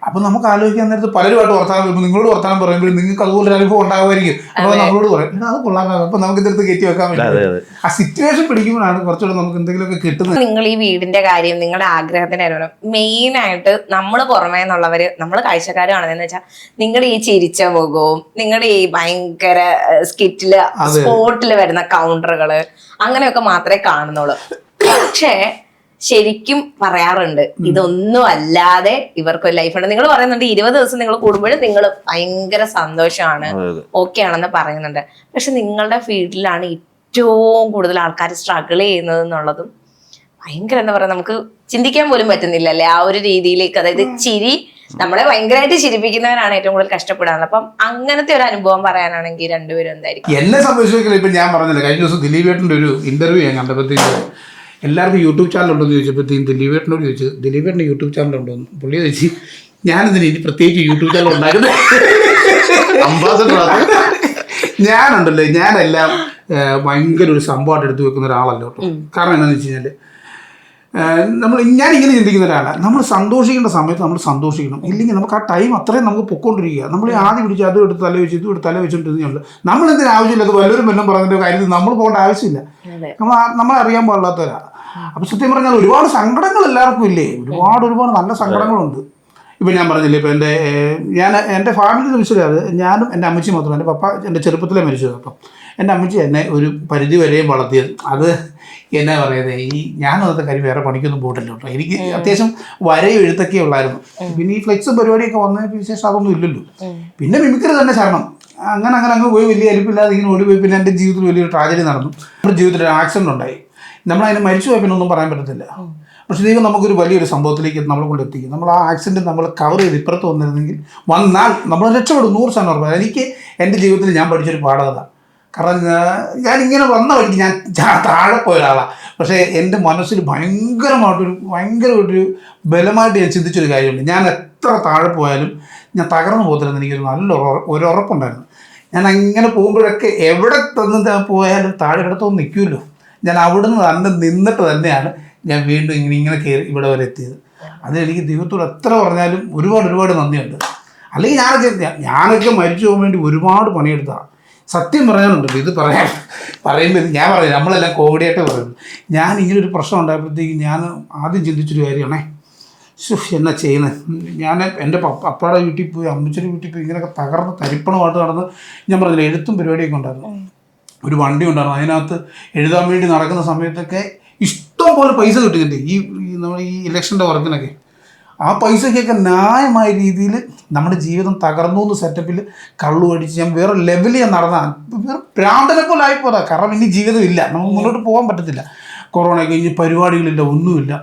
അപ്പൊ നമുക്ക് ആലോചിക്കാൻ നേരത്ത് പലരുമായിട്ട് വർത്താനം വരുമ്പോൾ നിങ്ങളോട് വർത്താനം പറയുമ്പോൾ നിങ്ങൾക്ക് അതുപോലെ ഒരു അനുഭവം ഉണ്ടാകുമായിരിക്കും. അപ്പൊ നമ്മളോട് പറയും അത് കൊള്ളാൻ, അപ്പൊ നമുക്ക് ഇതിനകത്ത് കയറ്റി വെക്കാൻ പറ്റും. ആ സിറ്റുവേഷൻ പിടിക്കുമ്പോഴാണ് കുറച്ചുകൂടെ നമുക്ക് എന്തെങ്കിലുമൊക്കെ കിട്ടുന്നത്. നിങ്ങൾ ഈ വീടിന്റെ കാര്യം, നിങ്ങളുടെ ആഗ്രഹത്തിന്റെ കാര്യം മെയിൻ ആയിട്ട് നമ്മൾ പുറമേ നിന്നുള്ളവര്, നമ്മൾ കാഴ്ചക്കാരാണെന്ന് വെച്ചാൽ നിങ്ങളുടെ ഈ ചിരിച്ച മുഖവും നിങ്ങളുടെ ഈ ഭയങ്കര സ്കിറ്റില് സ്പോട്ടില് വരുന്ന കൗണ്ടറുകള് അങ്ങനെയൊക്കെ മാത്രമേ കാണുന്നുള്ളൂ. പക്ഷേ ശരിക്കും പറയാറുണ്ട് ഇതൊന്നും അല്ലാതെ ഇവർക്ക് ലൈഫുണ്ട്. നിങ്ങൾ പറയുന്നുണ്ട് 20 ദിവസം നിങ്ങൾ കൂടുമ്പോഴും നിങ്ങൾ ഭയങ്കര സന്തോഷമാണ്, ഓക്കെ ആണെന്ന് പറയുന്നുണ്ട്. പക്ഷെ നിങ്ങളുടെ ഫീൽഡിലാണ് ഏറ്റവും കൂടുതൽ ആൾക്കാർ സ്ട്രഗിൾ ചെയ്യുന്നത് എന്നുള്ളതും ഭയങ്കര എന്താ പറയുക, നമുക്ക് ചിന്തിക്കാൻ പോലും പറ്റുന്നില്ല അല്ലേ ആ ഒരു രീതിയിലേക്ക്. അതായത് ചിരി നമ്മളെ ഭയങ്കരമായിട്ട് ചിരിപ്പിക്കുന്നവരാണ് ഏറ്റവും കൂടുതൽ കഷ്ടപ്പെടാറ്. അപ്പം അങ്ങനത്തെ ഒരു അനുഭവം പറയാനാണെങ്കിൽ രണ്ടുപേരും എന്തായിരിക്കും? എന്നെ സംബന്ധിച്ചെങ്കിൽ ഇപ്പം ഞാൻ പറഞ്ഞില്ല, കഴിഞ്ഞ ദിവസം ദിലീപേട്ടൻ്റെ ഒരു ഇൻ്റർവ്യൂ ഞാൻ കണ്ടപ്പോഴത്തേക്ക് എല്ലാവർക്കും യൂട്യൂബ് ചാനൽ ഉണ്ടോ എന്ന് ചോദിച്ചപ്പോഴത്തേക്കും ദിലീപേട്ടനോട് ചോദിച്ചു, ദിലീപേട്ടൻ്റെ യൂട്യൂബ് ചാനൽ ഉണ്ടോ എന്ന്. പുള്ളി ചോദിച്ചു, ഞാനിതിന് ഇനി പ്രത്യേകിച്ച് യൂട്യൂബ് ചാനൽ ഉണ്ടാക്കുന്നത് അംബാസഡർ ഞാനുണ്ടല്ലോ, ഞാനെല്ലാം ഭയങ്കര ഒരു സംഭവമായിട്ട് എടുത്തു വെക്കുന്ന ഒരാളല്ല കേട്ടോ. കാരണം എന്താണെന്ന് വെച്ച് കഴിഞ്ഞാൽ ഞാനിങ്ങനെ ചിന്തിക്കുന്ന ഒരാളാണ്. നമ്മൾ സന്തോഷിക്കേണ്ട സമയത്ത് നമ്മൾ സന്തോഷിക്കണം, ഇല്ലെങ്കിൽ നമുക്ക് ആ ടൈം അത്രയും നമുക്ക് പൊക്കോണ്ടിരിക്കുക. നമ്മൾ ആദ്യം പിടിച്ച് അതും എടുത്ത് തല വെച്ച് ഇതും എടുത്ത് തല വെച്ചുകൊണ്ടിരുന്നുള്ളൂ. നമ്മളെന്തിനും ആവശ്യമില്ല, അത് വല്ലവരും വല്ലതും പറഞ്ഞതിൻ്റെ കാര്യത്തിൽ നമ്മൾ പോകേണ്ട ആവശ്യമില്ല. നമ്മളറിയാൻ പാടില്ലാത്തവരാണ്. അപ്പം സത്യം പറഞ്ഞാൽ ഒരുപാട് സങ്കടങ്ങൾ എല്ലാവർക്കും ഇല്ലേ, ഒരുപാട് നല്ല സങ്കടങ്ങളുണ്ട്. ഇപ്പം ഞാൻ പറഞ്ഞില്ലേ, ഇപ്പം എൻ്റെ ഫാമിലി മനുഷ്യരാണ്. ഞാനും എൻ്റെ അമ്മച്ചി മാത്രം. എൻ്റെ പപ്പ എൻ്റെ ചെറുപ്പത്തിലെ മരിച്ചത്. അപ്പം എൻ്റെ അമ്മച്ചി എന്നെ ഒരു പരിധി വരെയും വളർത്തിയത്. അത് എന്നാ പറയുന്നത്, ഞാൻ അന്നത്തെ കാര്യം വേറെ പണിക്കൊന്നും പോയിട്ടില്ല കേട്ടോ. എനിക്ക് അത്യാവശ്യം വരയും എഴുത്തൊക്കെ ഉള്ളായിരുന്നു. പിന്നെ ഈ ഫ്ലെക്സും പരിപാടിയൊക്കെ വന്നതിന് ശേഷം അതൊന്നും ഇല്ലല്ലോ. പിന്നെ മിമിക്രി തന്നെ ശരണം. അങ്ങനെ അങ്ങ് പോയി, വലിയ അരിപ്പില്ലാതെ ഇങ്ങനെ ഓടിപ്പോയി. പിന്നെ എൻ്റെ ജീവിതത്തിൽ വലിയൊരു ട്രാജഡി നടന്നു. നമ്മുടെ ജീവിതത്തിൽ ഒരു ആക്സിഡൻ്റ് ഉണ്ടായി. നമ്മളതിന് മരിച്ചു പോയി, പിന്നെ ഒന്നും പറയാൻ പറ്റത്തില്ല. പക്ഷേ ദൈവം നമുക്കൊരു വലിയൊരു സംഭവത്തിലേക്ക് നമ്മളെ കൊണ്ട് എത്തിക്കും. നമ്മൾ ആ ആക്സിഡൻറ്റ് നമ്മൾ കവർ ചെയ്ത് ഇപ്പുറത്ത് വന്നാൽ നമ്മൾ രക്ഷപ്പെടും 100% ഉറപ്പാണ്. എനിക്ക് എൻ്റെ ജീവിതത്തിൽ ഞാൻ പഠിച്ചൊരു പാഠകത. കാരണം ഞാനിങ്ങനെ വന്ന വഴിക്ക് ഞാൻ താഴെ പോയ ഒരാളാണ്. പക്ഷേ എൻ്റെ മനസ്സിൽ ഭയങ്കരമായിട്ടൊരു ബലമായിട്ട് ഞാൻ ചിന്തിച്ചൊരു കാര്യമുണ്ട്. ഞാൻ എത്ര താഴെ പോയാലും ഞാൻ തകർന്നു പോകത്തില്ലെന്ന് എനിക്കൊരു നല്ല ഒരു ഉറപ്പുണ്ടായിരുന്നു. ഞാൻ അങ്ങനെ പോകുമ്പോഴൊക്കെ എവിടെ തന്നെ പോയാലും താഴെ കിടത്തൊന്നും നിൽക്കുമല്ലോ. ഞാൻ അവിടുന്ന് തന്നെ നിന്നിട്ട് തന്നെയാണ് ഞാൻ വീണ്ടും ഇങ്ങനെ കയറി ഇവിടെ വരെ എത്തിയത്. അതിലെനിക്ക് ദൈവത്തോട് എത്ര പറഞ്ഞാലും ഒരുപാട് നന്ദിയുണ്ട്. അല്ലെങ്കിൽ ഞാനൊക്കെ മരിച്ചു പോകാൻ വേണ്ടി ഒരുപാട് പണിയെടുത്തതാണ്. സത്യം പറയാനുണ്ട്. ഇത് പറയുമ്പോൾ ഞാൻ പറയാം, നമ്മളെല്ലാം കോമഡിയായിട്ട് പറയുന്നു. ഞാൻ ഇങ്ങനൊരു പ്രശ്നം ഉണ്ടായപ്പോഴത്തേക്കും ഞാൻ ആദ്യം ചിന്തിച്ചൊരു കാര്യമാണേ, എന്നാ ചെയ്യുന്നത്. ഞാൻ എൻ്റെ അപ്പാടെ വീട്ടിൽ പോയി, അമ്മച്ചിയുടെ വീട്ടിൽ പോയി ഇങ്ങനെയൊക്കെ തകർന്ന് തരിപ്പണമായിട്ട് നടന്ന്, ഞാൻ പറഞ്ഞില്ല, എഴുത്തും പരിപാടിയൊക്കെ ഉണ്ടായിരുന്നു. ഒരു വണ്ടി ഉണ്ടായിരുന്നു, അതിനകത്ത് എഴുതാൻ വേണ്ടി നടക്കുന്ന സമയത്തൊക്കെ ഇഷ്ടം പോലെ പൈസ കിട്ടുന്നുണ്ട് നമ്മുടെ ഈ ഇലക്ഷൻ്റെ വർക്കിനൊക്കെ. ആ പൈസയ്ക്കൊക്കെ ന്യായമായ രീതിയിൽ നമ്മുടെ ജീവിതം തകർന്നു എന്ന് സെറ്റപ്പിൽ കള്ളു അടിച്ച് ഞാൻ വേറെ ലെവലിൽ ഞാൻ നടന്നതാണ്. വേറെ പ്രാന്തനെ പോലെ ആയിപ്പോതാ. കാരണം ഇനി ജീവിതമില്ല, നമുക്ക് മുന്നോട്ട് പോകാൻ പറ്റത്തില്ല. കൊറോണ കഴിഞ്ഞ് പരിപാടികളില്ല, ഒന്നുമില്ല.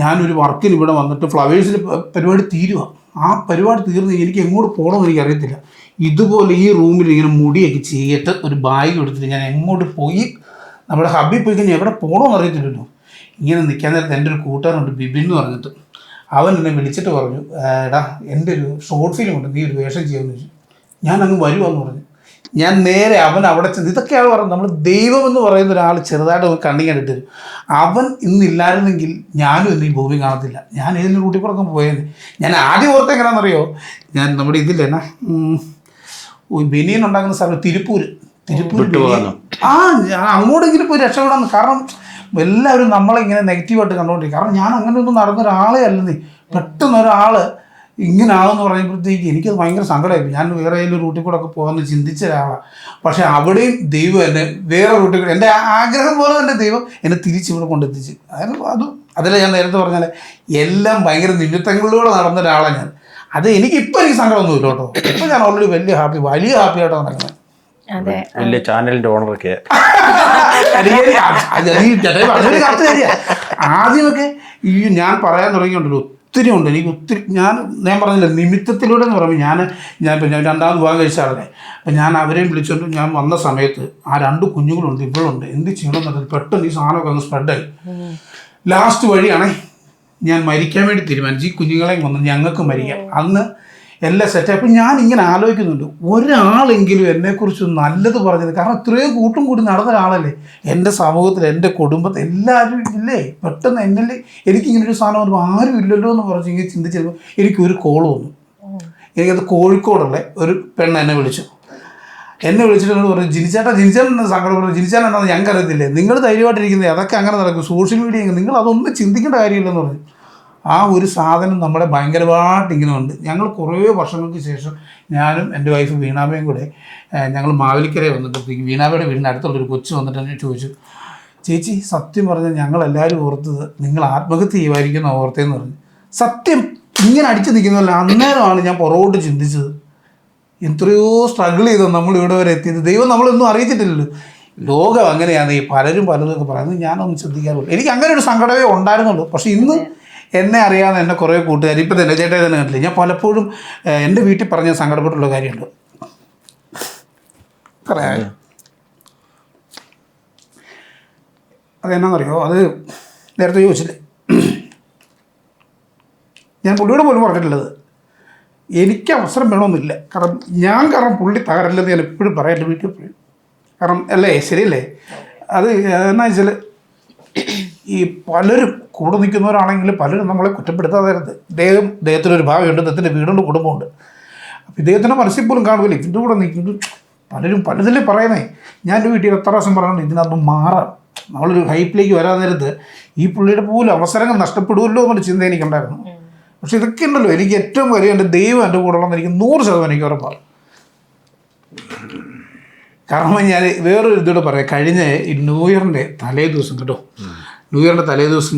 ഞാനൊരു വർക്കിന് ഇവിടെ വന്നിട്ട് ഫ്ലവേഴ്സിൽ പരിപാടി തീരുക. ആ പരിപാടി തീർന്ന് എനിക്ക് എങ്ങോട്ട് പോകണമെന്ന് എനിക്കറിയത്തില്ല. ഇതുപോലെ ഈ റൂമിൽ ഇങ്ങനെ മുടിയൊക്കെ ചെയ്തിട്ട് ഒരു ബാഗ് എടുത്തിട്ട് ഞാൻ എങ്ങോട്ട് പോയി, നമ്മുടെ ഹബ്ബിൽ പോയി കഴിഞ്ഞാൽ എവിടെ പോകണമെന്ന് അറിയത്തില്ലല്ലോ. ഇങ്ങനെ നിൽക്കാൻ നേരത്തെ എൻ്റെ ഒരു കൂട്ടുകാരുണ്ട്, ബിബിൻ എന്ന് പറഞ്ഞിട്ട്. അവൻ എന്നെ വിളിച്ചിട്ട് പറഞ്ഞു, എടാ എൻ്റെ ഒരു ഷോർട്ട് ഫിലിം ഉണ്ട്, നീ ഒരു വേഷം ചെയ്യുമെന്ന് ചോദിച്ചു. ഞാൻ അങ്ങ് വരുവാന്ന് പറഞ്ഞു. ഞാൻ നേരെ അവൻ അവിടെ ചെന്ന്, ഇതൊക്കെയാണ് പറഞ്ഞത്, നമ്മൾ ദൈവം എന്ന് പറയുന്ന ഒരാൾ ചെറുതായിട്ട് കണ്ണി കണ്ടിട്ട് തരും. അവൻ ഇന്നില്ലായിരുന്നെങ്കിൽ ഞാനും ഇന്ന് ഈ ഭൂമി കാണത്തില്ല. ഞാൻ ഏതെങ്കിലും റൂട്ടിപ്പുറക്കം പോയത്. ഞാൻ ആദ്യം ഓർത്ത് എങ്ങനെയാണെന്നറിയോ, ഞാൻ നമ്മുടെ ഇതില്ലെന്നാ ബനിയൻ ഉണ്ടാക്കുന്ന സ്ഥലം തിരുപ്പൂർ അങ്ങോട്ടെങ്കിലും പോയി രക്ഷപ്പെടാമെന്ന്. കാരണം എല്ലാവരും നമ്മളിങ്ങനെ നെഗറ്റീവായിട്ട് കണ്ടുകൊണ്ടിരിക്കും. കാരണം ഞാൻ അങ്ങനെയൊന്നും നടന്ന ഒരാളെ അല്ലെന്നേ. പെട്ടെന്ന് ഒരാൾ ഇങ്ങനെ ആകുമെന്ന് പറയുമ്പോഴത്തേക്ക് എനിക്കത് ഭയങ്കര സങ്കടമായിരുന്നു. ഞാൻ വേറെ ഏതെങ്കിലും റൂട്ടിൽ കൂടെ ഒക്കെ പോകാമെന്ന് ചിന്തിച്ച ഒരാളാണ്. പക്ഷേ അവിടെയും ദൈവം എന്നെ വേറെ റൂട്ടിൽ കൂടെ, എൻ്റെ ആഗ്രഹം പോലെ തന്നെ ദൈവം എന്നെ തിരിച്ചിവിടെ കൊണ്ടെത്തിച്ച്. അതിൽ ഞാൻ നേരത്തെ പറഞ്ഞാൽ എല്ലാം ഭയങ്കര നിമിത്തങ്ങളിലൂടെ നടന്ന ഒരാളാണ് ഞാൻ. അത് എനിക്കിപ്പോൾ എനിക്ക് സങ്കടമൊന്നുമില്ല കേട്ടോ. ഇപ്പം ഞാൻ ഓൾറെഡി വലിയ ഹാപ്പിയായിട്ടാണ് നടക്കുന്നത്. വലിയ ചാനലിന്റെ ഓണറൊക്കെ ആദ്യമൊക്കെ ഈ ഞാൻ പറയാൻ തുടങ്ങിയിട്ടുണ്ടല്ലോ, ഒത്തിരി ഉണ്ട്. എനിക്ക് ഞാൻ പറഞ്ഞില്ല, നിമിത്തത്തിലൂടെ എന്ന് പറയുമ്പോൾ ഞാൻ രണ്ടാമത് വിവാഹം കഴിച്ചാളല്ലേ. അപ്പം ഞാൻ അവരെയും വിളിച്ചുകൊണ്ട് ഞാൻ വന്ന സമയത്ത് ആ 2 കുഞ്ഞുങ്ങളുണ്ട്, ഇവളുണ്ട്. എന്ത് ചെയ്യണമെന്നുള്ളത് പെട്ടെന്ന് ഈ സാധനമൊക്കെ അങ്ങ് സ്പ്രെഡായി. ലാസ്റ്റ് വഴിയാണേ ഞാൻ മരിക്കാൻ വേണ്ടി തീരുമാനിച്ചു. ഈ കുഞ്ഞുങ്ങളെയും വന്ന് ഞങ്ങൾക്ക് മരിക്കാം. അന്ന് എല്ലാം സെറ്റായി. അപ്പം ഞാൻ ഇങ്ങനെ ആലോചിക്കുന്നുണ്ട്, ഒരാളെങ്കിലും എന്നെക്കുറിച്ച് നല്ലത് പറഞ്ഞത്. കാരണം ഇത്രയും കൂട്ടും കൂടി നടന്ന ഒരാളല്ലേ. എൻ്റെ സമൂഹത്തിൽ, എൻ്റെ കുടുംബത്തിൽ എല്ലാവരും ഇല്ലേ. പെട്ടെന്ന് എനിക്കിങ്ങനൊരു സാധനം വന്നപ്പോൾ ആരും ഇല്ലല്ലോ എന്ന് പറഞ്ഞ് ഇങ്ങനെ ചിന്തിച്ചപ്പോൾ എനിക്കൊരു കോൾ വന്നു. എനിക്കത് കോഴിക്കോടുള്ള ഒരു പെണ്ണ് എന്നെ വിളിച്ചിട്ട് എന്നോട് പറഞ്ഞു, ജിനിച്ചേട്ടൻ സങ്കടപ്പെടുന്നു. ജിനിച്ചേട്ടൻ എന്താണെന്ന് ഞങ്ങൾക്ക് അറിയത്തില്ലേ, നിങ്ങൾ ധൈര്യമായിട്ടിരിക്കുന്നത്, അതൊക്കെ അങ്ങനെ നടക്കും. സോഷ്യൽ മീഡിയ നിങ്ങൾ അതൊന്നും ചിന്തിക്കേണ്ട കാര്യമില്ലെന്ന് പറഞ്ഞു. ആ ഒരു സാധനം നമ്മളെ ഭയങ്കരമായിട്ട് ഇങ്ങനെ ഉണ്ട്. ഞങ്ങൾ കുറേ വർഷങ്ങൾക്ക് ശേഷം ഞാനും എൻ്റെ വൈഫ് വീണാമയും കൂടെ ഞങ്ങൾ മാവേലിക്കരയെ വന്നിട്ട് വീണാമയുടെ വീടിൻ്റെ അടുത്തുള്ളൊരു കൊച്ചു വന്നിട്ട് എന്നെ ചോദിച്ചു, ചേച്ചി സത്യം പറഞ്ഞാൽ ഞങ്ങളെല്ലാവരും ഓർത്തത് നിങ്ങൾ ആത്മഹത്യ ചെയ്യുമായിരിക്കുന്ന ഓർത്തേന്ന് പറഞ്ഞു. സത്യം ഇങ്ങനെ അടിച്ചു നിൽക്കുന്നതല്ല, അന്നേരമാണ് ഞാൻ പുറകോട്ട് ചിന്തിച്ചത്. എത്രയോ സ്ട്രഗിൾ ചെയ്തോ നമ്മൾ ഇവിടെ വരെ എത്തിയത്. ദൈവം നമ്മളൊന്നും അറിയിച്ചിട്ടില്ലല്ലോ. ലോകം അങ്ങനെയാണ്. ഈ പലരും പലതൊക്കെ പറയുന്നത് ഞാനൊന്നും ശ്രദ്ധിക്കാറുള്ളൂ. എനിക്ക് അങ്ങനെ ഒരു സങ്കടമേ ഉണ്ടായിരുന്നുള്ളൂ. പക്ഷേ ഇന്ന് എന്നെ അറിയാവുന്ന എന്നെ കുറേ കൂട്ടുകാർ ഇപ്പം തന്നെ ചേട്ടാ തന്നെ കണ്ടില്ല, ഞാൻ പലപ്പോഴും എൻ്റെ വീട്ടിൽ പറഞ്ഞ സങ്കടപ്പെട്ടുള്ള കാര്യമുണ്ട്. പറയാം, അതെന്നാണെന്നറിയോ, അത് നേരത്തെ ചോദിച്ചില്ലേ, ഞാൻ പുള്ളിയോട് പോലും പറഞ്ഞിട്ടുള്ളത് എനിക്ക് അവസരം വേണമെന്നില്ല. കാരണം പുള്ളി തകരല്ലെന്ന് ഞാൻ എപ്പോഴും പറയാം എൻ്റെ വീട്ടിൽ എപ്പോഴും. കാരണം അല്ലേ, ശരിയല്ലേ? അത് എന്നാ വെച്ചാൽ ഈ പലരും കൂടെ നിൽക്കുന്നവരാണെങ്കിൽ പലരും നമ്മളെ കുറ്റപ്പെടുത്താതായിരുന്നു. ഇദ്ദേഹത്തിനൊരു ഭാവിയുണ്ട്, ഇദ്ദേഹത്തിൻ്റെ വീടുണ്ട്, കുടുംബമുണ്ട്. അപ്പോൾ ഇദ്ദേഹത്തിൻ്റെ മനസ്സിൽ പോലും കാണുമല്ലോ ഇതിൻ്റെ കൂടെ നിൽക്കുന്നത്. പലരും പലതിലേ പറയുന്നേ. ഞാൻ എൻ്റെ വീട്ടിൽ എത്ര പ്രാവശ്യം പറയുന്നത് ഇതിനകത്ത് മാറാം, നമ്മളൊരു ഹൈപ്പിലേക്ക് വരാൻ നേരത്ത് ഈ പുള്ളിയുടെ പോലും അവസരങ്ങൾ നഷ്ടപ്പെടുമല്ലോ എന്നൊരു ചിന്ത എനിക്കുണ്ടായിരുന്നു. പക്ഷെ ഇതൊക്കെ ഉണ്ടല്ലോ, എനിക്ക് ഏറ്റവും വലിയ എൻ്റെ ദൈവം എൻ്റെ കൂടെ ഉള്ളതെന്ന് എനിക്ക് 100% എനിക്ക് ഉറപ്പാണ്. കാരണം ഞാൻ വേറൊരു ഇതോടെ പറയാം, കഴിഞ്ഞ ഈ ന്യൂ ഇയറിൻ്റെ തലേ ദിവസം കേട്ടോ, ന്യൂ ഇയറിൻ്റെ തലേ ദിവസം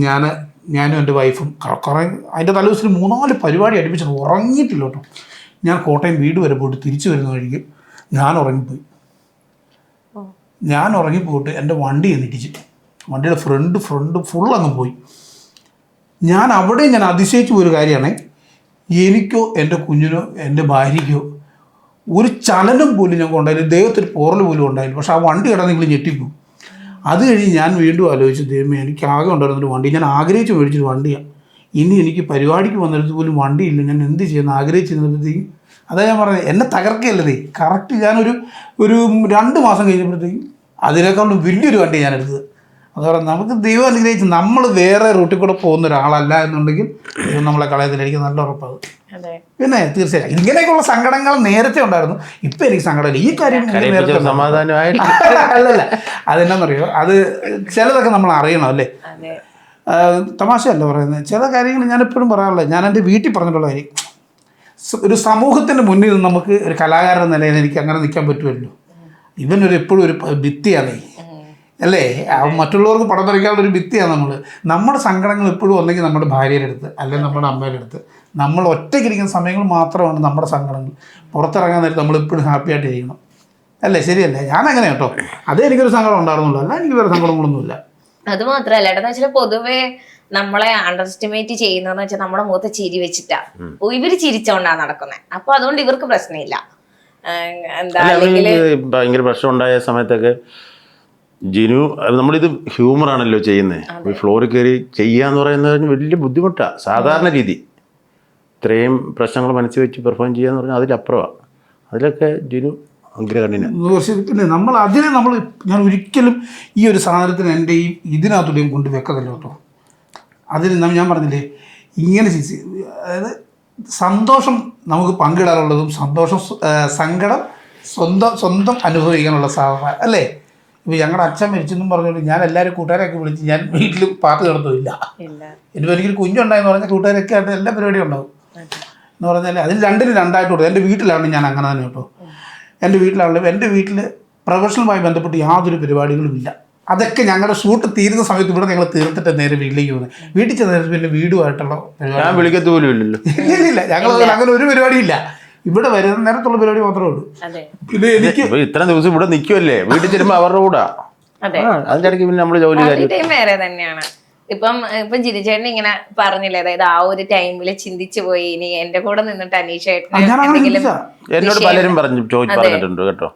ഞാനും എൻ്റെ വൈഫും കുറേ അതിൻ്റെ തലേ ദിവസത്തിൽ 3-4 പരിപാടി അടുപ്പിച്ചിട്ട് ഉറങ്ങിയിട്ടില്ല കേട്ടോ. ഞാൻ കോട്ടയം വീട് വരെ പോയിട്ട് തിരിച്ചു വരുന്ന വഴിക്ക് ഞാൻ ഉറങ്ങിപ്പോയി. ഞാൻ ഉറങ്ങിപ്പോയിട്ട് എൻ്റെ വണ്ടി എന്നിട്ടിച്ച് വണ്ടിയുടെ ഫ്രണ്ട് ഫുൾ അങ്ങ് പോയി. ഞാൻ അതിശയിച്ചു പോയൊരു കാര്യമാണ്, എനിക്കോ എൻ്റെ കുഞ്ഞിനോ എൻ്റെ ഭാര്യയ്ക്കോ ഒരു ചലനം പോലും ഞങ്ങൾക്ക് ഉണ്ടായില്ല, ദൈവത്തിന് പോറൽ പോലും ഉണ്ടായില്ല. പക്ഷെ ആ വണ്ടി കിടന്ന് നിങ്ങൾ ഞെട്ടിപ്പോവും. അത് കഴിഞ്ഞ് ഞാൻ വീണ്ടും ആലോചിച്ചു, ദൈവമേ എനിക്ക് ആകെ ഉണ്ടായിരുന്നൊരു വണ്ടി, ഞാൻ ആഗ്രഹിച്ച് മേടിച്ചൊരു വണ്ടിയാണ്, ഇനി എനിക്ക് പരിപാടിക്ക് വന്നിടത്ത് പോലും വണ്ടിയില്ല, ഞാൻ എന്ത് ചെയ്യുന്നു ആഗ്രഹിച്ചിരുന്നപ്പോഴത്തേക്കും അതാ ഞാൻ പറഞ്ഞത്, എന്നെ തകർക്കുകയല്ലേ. കറക്റ്റ് ഞാനൊരു 2 മാസം കഴിഞ്ഞപ്പോഴത്തേക്കും അതിനേക്കാളും വലിയൊരു വണ്ടി ഞാൻ എടുത്തത്. അതുപോലെ നമുക്ക് ദൈവം അനുഗ്രഹിച്ച് നമ്മൾ വേറെ റൂട്ടിൽ കൂടെ പോകുന്ന ഒരാളല്ല എന്നുണ്ടെങ്കിൽ ദൈവം നമ്മളെ കളയത്തില്ല, എനിക്ക് നല്ല ഉറപ്പാണ്. പിന്നെ തീർച്ചയായും ഇങ്ങനെയൊക്കെയുള്ള സങ്കടങ്ങൾ നേരത്തെ ഉണ്ടായിരുന്നു, ഇപ്പം എനിക്ക് സങ്കടമില്ല. ഈ കാര്യം അല്ലല്ല, അതെന്നാന്നറിയോ, അത് ചിലതൊക്കെ നമ്മൾ അറിയണം അല്ലേ, തമാശയല്ല പറയുന്നത്. ചില കാര്യങ്ങൾ ഞാൻ എപ്പോഴും പറയാറുള്ളത്, ഞാൻ എൻ്റെ വീട്ടിൽ പറഞ്ഞിട്ടുള്ള കാര്യം, ഒരു സമൂഹത്തിൻ്റെ മുന്നിൽ നിന്ന് നമുക്ക് ഒരു കലാകാരൻ നിലയിൽ എനിക്ക് അങ്ങനെ നിൽക്കാൻ പറ്റുമല്ലോ. ഇവനൊരു എപ്പോഴും ഒരു ഭിത്തിയാണ് അല്ലേ, മറ്റുള്ളവർക്ക് പടം വരയ്ക്കാനുള്ളൊരു ഭിത്തിയാണ് നമ്മുടെ സങ്കടങ്ങൾ എപ്പോഴും ഒന്നെങ്കിൽ നമ്മുടെ ഭാര്യയുടെ അടുത്ത് അല്ലെങ്കിൽ നമ്മുടെ അമ്മയുടെ അടുത്ത്. നമ്മൾ ഒറ്റയ്ക്കിരിക്കുന്ന സമയങ്ങൾ മാത്രമാണ് നമ്മുടെ സങ്കടങ്ങൾ. പുറത്തിറങ്ങാൻ നേരത്തെ നമ്മളെപ്പോഴും ഹാപ്പി ആയിട്ട് ഇരിക്കണം അല്ലേ, ശരിയല്ലേ? ഞാൻ അങ്ങനെ കേട്ടോ, അതേ എനിക്കൊരു സങ്കടം ഉണ്ടായിരുന്നുള്ളൂ, അല്ല എനിക്ക് വേറെ സങ്കടങ്ങളൊന്നുമില്ല. അത് മാത്രല്ല ഏട്ടാന്ന് വെച്ചാൽ പൊതുവെ നമ്മളെ അണ്ടർ എസ്റ്റിമേറ്റ് ചെയ്യുന്നതെന്ന് വെച്ചാൽ നമ്മുടെ മുഖത്ത് ചിരി വെച്ചിട്ടാ, ഇവര് ചിരിച്ചോണ്ടാണ് നടക്കുന്നത്. അപ്പൊ അതുകൊണ്ട് ഇവർക്ക് പ്രശ്നമില്ല. എന്താ ഭയങ്കര പ്രശ്നം ഉണ്ടായ സമയത്തൊക്കെ ജിനു, നമ്മളിത് ഹ്യൂമറാണല്ലോ ചെയ്യുന്നത്, ഫ്ലോറിൽ കയറി ചെയ്യാന്ന് പറയുന്നത് വലിയ ബുദ്ധിമുട്ടാണ്. സാധാരണ രീതി ഇത്രയും പ്രശ്നങ്ങൾ മനസ്സിൽ വെച്ച് പെർഫോം ചെയ്യാന്ന് പറഞ്ഞാൽ അതിലപ്പുറമാണ്. അതിലൊക്കെ ജിനു അഗ്രഗണ്യന്. പിന്നെ ഞാൻ ഒരിക്കലും ഈ ഒരു സാധനത്തിന് എൻ്റെ ഇതിനകത്തൂടെയും കൊണ്ട് വെക്കതല്ലോ കേട്ടോ. അതിന് ഞാൻ പറഞ്ഞില്ലേ, ഇങ്ങനെ അതായത് സന്തോഷം നമുക്ക് പങ്കിടാനുള്ളതും സങ്കടം സ്വന്തം അനുഭവിക്കാനുള്ള സാധനം അല്ലേ. ഇപ്പോൾ ഞങ്ങളുടെ അച്ഛൻ മരിച്ചെന്നും പറഞ്ഞുകൊണ്ട് ഞാൻ എല്ലാവരും കൂട്ടുകാരെയൊക്കെ വിളിച്ച് ഞാൻ വീട്ടിൽ പാട്ട് നടത്തുമില്ല. എനിക്ക് ഒരിക്കലും കുഞ്ഞുണ്ടായെന്ന് പറഞ്ഞാൽ കൂട്ടുകാരൊക്കെ ആയിട്ട് എല്ലാ പരിപാടിയും ഉണ്ടാവും എന്ന് പറഞ്ഞാൽ അതിൽ രണ്ടായിട്ട് കൊടുത്തു. എൻ്റെ വീട്ടിലാണ് ഞാൻ അങ്ങനെ തന്നെ കേട്ടോ. എൻ്റെ വീട്ടിൽ പ്രൊഫഷണലുമായി ബന്ധപ്പെട്ട് യാതൊരു പരിപാടികളും ഇല്ല. അതൊക്കെ ഞങ്ങളുടെ ഷൂട്ട് തീരുന്ന സമയത്ത് ഇവിടെ ഞങ്ങൾ തീർത്തിട്ട് നേരെ വീട്ടിലേക്ക് പോകുന്നത്. വീട്ടിൽ ചെന്ന പിന്നെ വീടുമായിട്ടുള്ള ഞാൻ വിളിക്കത്ത് പോലും ഇല്ലല്ലോ. ഇല്ല, ഞങ്ങൾ അങ്ങനെ ഒരു പരിപാടിയില്ല. ഇവിടെ വരുന്ന നേരത്തുള്ള പരിപാടി മാത്രമേ ഉള്ളൂ. പിന്നെ എനിക്ക് ഇത്ര ദിവസം ഇവിടെ നിൽക്കുമല്ലേ, വീട്ടിൽ ചെല്ലുമ്പോൾ അവരുടെ കൂടെ അതിന്റെ ഇടയ്ക്ക് പിന്നെ നമ്മുടെ ജോലി വേറെ തന്നെയാണ്. ഇപ്പം ജിരിചേട്ടൻ ഇങ്ങനെ പറഞ്ഞില്ലേ, അതായത് ആ ഒരു ടൈമില് ചിന്തിച്ചു പോയി, ഇനി എന്റെ കൂടെ നിന്നിട്ട് എന്നോട് പലരും പറഞ്ഞിട്ടുണ്ട് കേട്ടോ,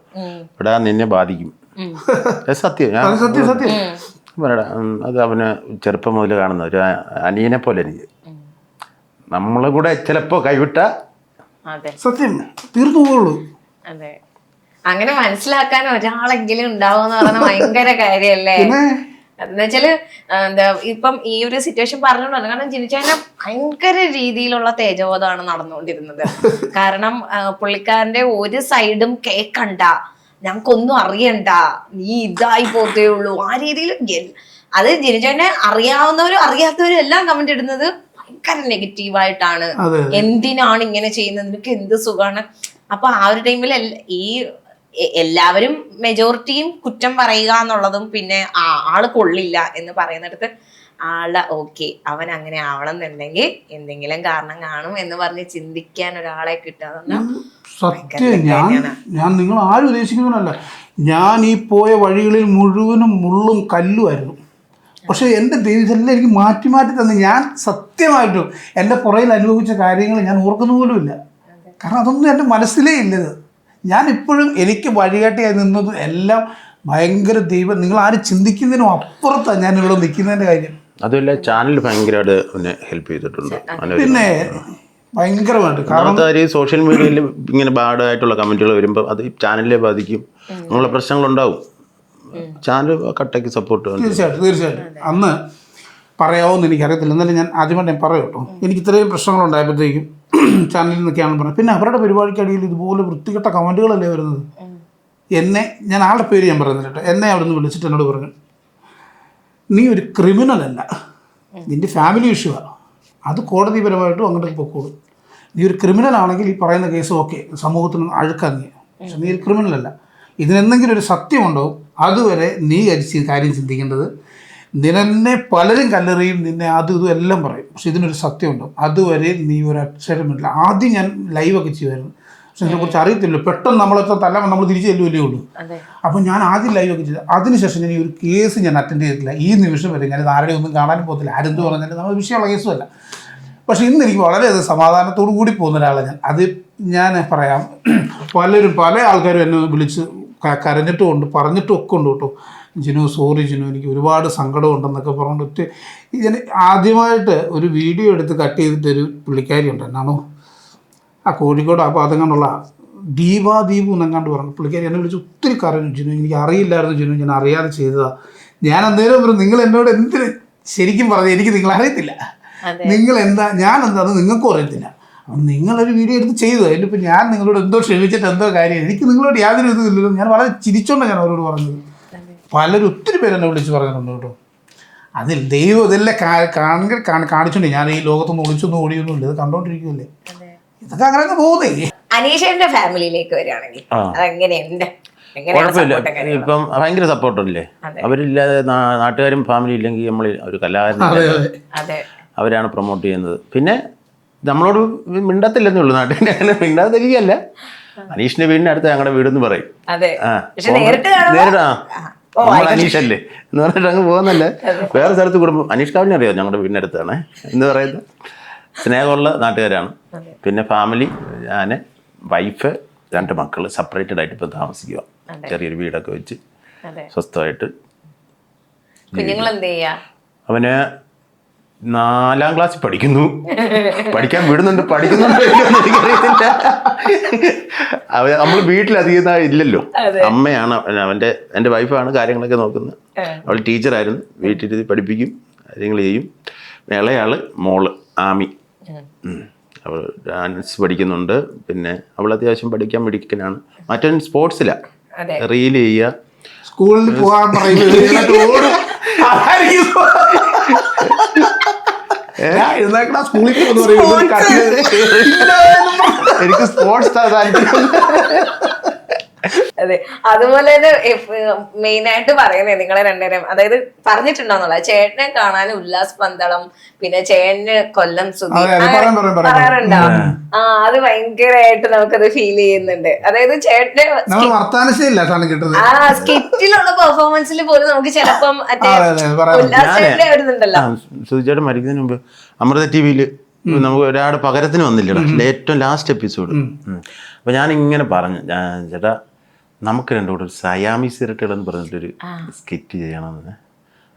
ഇവിടെ നിന്നെ ബാധിക്കും. സത്യം പറയടാ, അത് അവന് ചെറുപ്പം മുതൽ കാണുന്ന ഒരു അനിയനെ പോലെ എനിക്ക്. നമ്മളെ കൂടെ ചിലപ്പോ കൈവിട്ട സത്യം തീർന്നു പോകുള്ളൂ. അതെ, അങ്ങനെ മനസ്സിലാക്കാൻ ഒരാളെങ്കിലും ഉണ്ടാവും എന്ന് പറയുന്നത് ഭയങ്കര കാര്യല്ലേ. എന്നുവെച്ചാല് എന്താ ഇപ്പം ഈ ഒരു സിറ്റുവേഷൻ പറഞ്ഞോണ്ടാണ്, കാരണം ജിനിച്ചതിന് ഭയങ്കര രീതിയിലുള്ള തേജോവധമാണ് നടന്നുകൊണ്ടിരുന്നത്. കാരണം പുള്ളിക്കാരന്റെ ഒരു സൈഡും കേക്കണ്ട, ഞങ്ങൾക്കൊന്നും അറിയണ്ട, നീ ഇതായി പോത്തേ ഉള്ളൂ, ആ രീതിയിൽ. അത് ജിനിച്ചതിനെ അറിയാവുന്നവരും അറിയാത്തവരും എല്ലാം കമന്റ് ഇടുന്നത് ഭയങ്കര നെഗറ്റീവായിട്ടാണ്. എന്തിനാണ് ഇങ്ങനെ ചെയ്യുന്നത്, നിനക്ക് എന്ത് സുഖമാണ്. അപ്പൊ ആ ഒരു ടൈമിൽ ഈ എല്ലാവരും മെജോറിറ്റിയും കുറ്റം പറയുക എന്നുള്ളതും പിന്നെ ആള് കൊള്ളില്ല എന്ന് പറയുന്നിടത്ത് ആളുടെ ഓക്കെ അവൻ അങ്ങനെ ആവണം എന്നുണ്ടെങ്കിൽ എന്തെങ്കിലും കാരണം കാണും എന്ന് പറഞ്ഞ് ചിന്തിക്കാൻ ഒരാളെ കിട്ടാതെ സത്യം. ഞാൻ നിങ്ങൾ ആരും ഉദ്ദേശിക്കുന്നതല്ല, ഞാൻ ഈ പോയ വഴികളിൽ മുഴുവനും മുള്ളും കല്ലുമായിരുന്നു. പക്ഷേ എൻ്റെ ദൈവം ഇതെല്ലാം എനിക്ക് മാറ്റി മാറ്റി തന്നെ ഞാൻ സത്യമായിട്ടും എൻ്റെ പുറയിൽ അനുഭവിച്ച കാര്യങ്ങൾ ഞാൻ ഓർക്കുന്ന പോലുമില്ല. കാരണം അതൊന്നും എൻ്റെ മനസ്സിലേ ഇല്ലത്. ഞാൻ ഇപ്പോഴും എനിക്ക് വഴികാട്ടിയായി നിന്നത് എല്ലാം ഭയങ്കര ദൈവം, നിങ്ങൾ ആരും ചിന്തിക്കുന്നതിനും അപ്പുറത്താണ് ഞാൻ ഇവിടെ നിൽക്കുന്നതിൻ്റെ കാര്യം. അതുമല്ല ചാനൽ ഭയങ്കരമായിട്ട് പിന്നെ ഹെൽപ്പ് ചെയ്തിട്ടുണ്ട്. പിന്നെ ഭയങ്കരമായിട്ട്. കാരണം സോഷ്യൽ മീഡിയയിൽ ഇങ്ങനെ ബാഡായിട്ടുള്ള കമൻറ്റുകൾ വരുമ്പോൾ അത് ചാനലിനെ ബാധിക്കും, അങ്ങനെയുള്ള പ്രശ്നങ്ങളുണ്ടാവും. ചാനൽ കട്ടയ്ക്ക് സപ്പോർട്ട്. തീർച്ചയായിട്ടും അന്ന് പറയാമോന്ന് എനിക്കറിയത്തില്ല, എന്നാലും ഞാൻ ആദ്യമായിട്ട് ഞാൻ പറയാം കേട്ടോ. എനിക്ക് ഇത്രയും പ്രശ്നങ്ങളുണ്ടായപ്പോഴത്തേക്കും ചാനലിൽ നിന്നൊക്കെയാണെന്ന് പറഞ്ഞു. പിന്നെ അവരുടെ പരിപാടിക്കടിയിൽ ഇതുപോലെ വൃത്തികെട്ട കമൻറ്റുകളല്ലേ വരുന്നത്. ഞാൻ ആളുടെ പേര് ഞാൻ പറയുന്നില്ല കേട്ടോ, എന്നെ അവിടെ നിന്ന് വിളിച്ചിട്ട് എന്നോട് പറഞ്ഞു, നീ ഒരു ക്രിമിനലല്ല, നിൻ്റെ ഫാമിലി ഇഷ്യൂവാണ്, അത് കോടതിപരമായിട്ടും അങ്ങോട്ടേക്ക് പൊക്കോളും. നീ ഒരു ക്രിമിനൽ ആണെങ്കിൽ ഈ പറയുന്ന കേസ് ഓക്കെ, സമൂഹത്തിന് അഴുക്കാൻ നീ, പക്ഷെ നീ ഒരു ക്രിമിനലല്ല. ഇതിനെന്തെങ്കിലും ഒരു സത്യമുണ്ടാവും, അതുവരെ നീ കാര്യം ചിന്തിക്കേണ്ടത്. നിന്നെ പലരും കല്ലെറിയും, നിന്നെ അതും ഇതും എല്ലാം പറയും, പക്ഷെ ഇതിനൊരു സത്യം ഉണ്ടാവും. അതുവരെ നീ ഒരു അക്ഷരം ഇല്ല. ആദ്യം ഞാൻ ലൈവൊക്കെ ചെയ്യുമായിരുന്നു, പക്ഷെ ഇതിനെക്കുറിച്ച് അറിയത്തില്ല. പെട്ടെന്ന് നമ്മളെത്ര നമ്മൾ തിരിച്ചു ചെല്ലുമല്ലേ ഉള്ളൂ. അപ്പം ഞാൻ ആദ്യം ലൈവൊക്കെ ചെയ്തു. അതിനുശേഷം ഞാൻ ഈ ഒരു കേസ് ഞാൻ അറ്റൻഡ് ചെയ്തിട്ടില്ല. ഈ നിമിഷം വരെ ഞാൻ ആരുടെയും ഒന്നും കാണാനും പോകത്തില്ല. ആരെന്ത് പറഞ്ഞാലും നമ്മൾ വിഷയമുള്ള കേസുമല്ല. പക്ഷെ ഇന്ന് എനിക്ക് വളരെയധികം സമാധാനത്തോടു കൂടി പോകുന്ന ഒരാളാണ് ഞാൻ. ഞാൻ പറയാം, പല ആൾക്കാരും എന്നെ വിളിച്ച് കരഞ്ഞിട്ടും ഉണ്ട്, പറഞ്ഞിട്ടും ഒക്കെ ഉണ്ട് കേട്ടോ. ജിനു സോറി ജിനു, എനിക്ക് ഒരുപാട് സങ്കടമുണ്ടെന്നൊക്കെ പറഞ്ഞിട്ട്. ഇതിന് ആദ്യമായിട്ട് ഒരു വീഡിയോ എടുത്ത് കട്ട് ചെയ്തിട്ടൊരു പുള്ളിക്കാരി ഉണ്ട്, എന്നാണോ ആ കോഴിക്കോട് ആ ഭാഗം കണ്ടുള്ള ദീപു എന്നെങ്ങാണ്ട് പറഞ്ഞു. പുള്ളിക്കാരി എന്നെ വിളിച്ച് ഒത്തിരി കരഞ്ഞു. ജിനു എനിക്ക് അറിയില്ലായിരുന്നു ജിനു, ഞാൻ അറിയാതെ ചെയ്തതാണ്. ഞാൻ അന്നേരം പറഞ്ഞു, നിങ്ങൾ എന്നോട് എന്തിന് ശരിക്കും പറഞ്ഞു, എനിക്ക് നിങ്ങളെ അറിയത്തില്ല, നിങ്ങൾ എന്താ ഞാൻ എന്താണെന്ന് നിങ്ങൾക്കും അറിയത്തില്ല. അപ്പം നിങ്ങളൊരു വീഡിയോ എടുത്ത് ചെയ്തു, അതിനിപ്പോൾ ഞാൻ നിങ്ങളോട് എന്തോ ക്ഷമിച്ചിട്ട് എന്തോ കാര്യം, എനിക്ക് നിങ്ങളോട് യാതൊരു ഇതും ഇല്ലല്ലോ. ഞാൻ വളരെ ചിരിച്ചോണ്ടാണ് ഞാൻ അവരോട് പറഞ്ഞത്. പലരും ഒത്തിരി പേര് എന്നെ വിളിച്ച് പറഞ്ഞിട്ടുണ്ട് കേട്ടോ. അതിൽ ദൈവം ഇതെല്ലാം കാണിച്ചോണ്ടേ ഞാൻ ഈ ലോകത്തൊന്നും ഒളിച്ചൊന്നും ഓടിയൊന്നുമില്ല, ഇത് കണ്ടോണ്ടിരിക്കുമല്ലേ. ഇതൊക്കെ അങ്ങനെ പോകുന്നേ. അനീഷന്റെ ഫാമിലിയിലേക്ക് വരികയാണെങ്കിൽ അതെങ്ങനെയുണ്ട്? കുഴപ്പമില്ല, ഇപ്പം ഭയങ്കര സപ്പോർട്ടല്ലേ. അവരില്ലാതെ നാട്ടുകാരും ഫാമിലി ഇല്ലെങ്കിൽ നമ്മൾ ഒരു കലാകാരൻ അവരാണ് പ്രൊമോട്ട് ചെയ്യുന്നത്. പിന്നെ നമ്മളോട് മിണ്ടത്തില്ലെന്നേ ഉള്ളൂ, നാട്ടിൽ അങ്ങനെ മിണ്ടാതിരിക്കല്ല. അനീഷിന്റെ വീടിന്റെ അടുത്ത് ഞങ്ങളുടെ വീടെന്ന് പറയും. നേരിട്ട് നമ്മൾ അനീഷല്ലേ എന്ന് പറഞ്ഞിട്ട് അങ്ങ് പോകുന്നല്ലേ. വേറെ സ്ഥലത്ത് കുടുംബം അനീഷ് കാവിനെ അറിയാം, ഞങ്ങളുടെ വീടിന്റെ അടുത്താണ് എന്ന് പറയുന്നത്. സ്നേഹമുള്ള നാട്ടുകാരാണ്. പിന്നെ ഫാമിലി, ഞാൻ, വൈഫ്, 2 മക്കൾ സെപ്പറേറ്റഡ് ആയിട്ട് ഇപ്പം താമസിക്കുക. ചെറിയൊരു വീടൊക്കെ വെച്ച് സ്വസ്ഥമായിട്ട്. അവന് 4ാം ക്ലാസ്സിൽ പഠിക്കുന്നു. പഠിക്കാൻ വിടുന്നുണ്ട്, പഠിക്കുന്നുണ്ട് എനിക്കറിയത്തില്ല. നമ്മൾ വീട്ടിലധികം ഇല്ലല്ലോ. അമ്മയാണ് എൻ്റെ വൈഫാണ് കാര്യങ്ങളൊക്കെ നോക്കുന്നത്. അവൾ ടീച്ചറായിരുന്നു, വീട്ടിലിരുത്തി പഠിപ്പിക്കും, കാര്യങ്ങൾ ചെയ്യും. ഇളയാള് മോള് ആമി, അവൾ ഡാൻസ് പഠിക്കുന്നുണ്ട്. പിന്നെ അവൾ അത്യാവശ്യം പഠിക്കാൻ മിടുക്കനാണ്. മറ്റവൻ സ്പോർട്സിലാണ്, റീൽ ചെയ്യുക, സ്കൂളിൽ പോകാൻ പറയുന്നത്. എനിക്ക് സ്പോർട്സ് താല്പര്യം. അതെ, അതുപോലെ തന്നെ മെയിൻ ആയിട്ട് പറയുന്നത് നിങ്ങളെ രണ്ടുപേരും, അതായത് പറഞ്ഞിട്ടുണ്ടോന്നുള്ളത്, ചേട്ടനെ കാണാൻ ഉല്ലാസ് പന്തളം, പിന്നെ ചേട്ടന് കൊല്ലം സുധി പറയാറുണ്ടോ? അത് ഭയങ്കരമായിട്ട് നമുക്കത് ഫീൽ ചെയ്യുന്നുണ്ട്. അതായത് ചേട്ടന്റെ സ്കിറ്റിലുള്ള പെർഫോമൻസിൽ പോലും നമുക്ക് ചിലപ്പം ഉല്ലാസ് ചേട്ടനെ വരുന്നുണ്ടല്ലോ. സുധിച്ചേട്ടൻ മരിക്കുന്നതിന് മുമ്പ് അമൃത TV നമുക്ക് ഒരാട് പകരത്തിന് വന്നില്ലടാ, ഏറ്റവും ലാസ്റ്റ് എപ്പിസോഡ്. അപ്പൊ ഞാൻ ഇങ്ങനെ പറഞ്ഞു, ചേട്ടാ നമുക്ക് രണ്ടും കൂടെ ഒരു സയാമീസ് ഇരട്ടകളെന്ന് പറഞ്ഞിട്ടൊരു സ്കിറ്റ് ചെയ്യണമെന്ന്.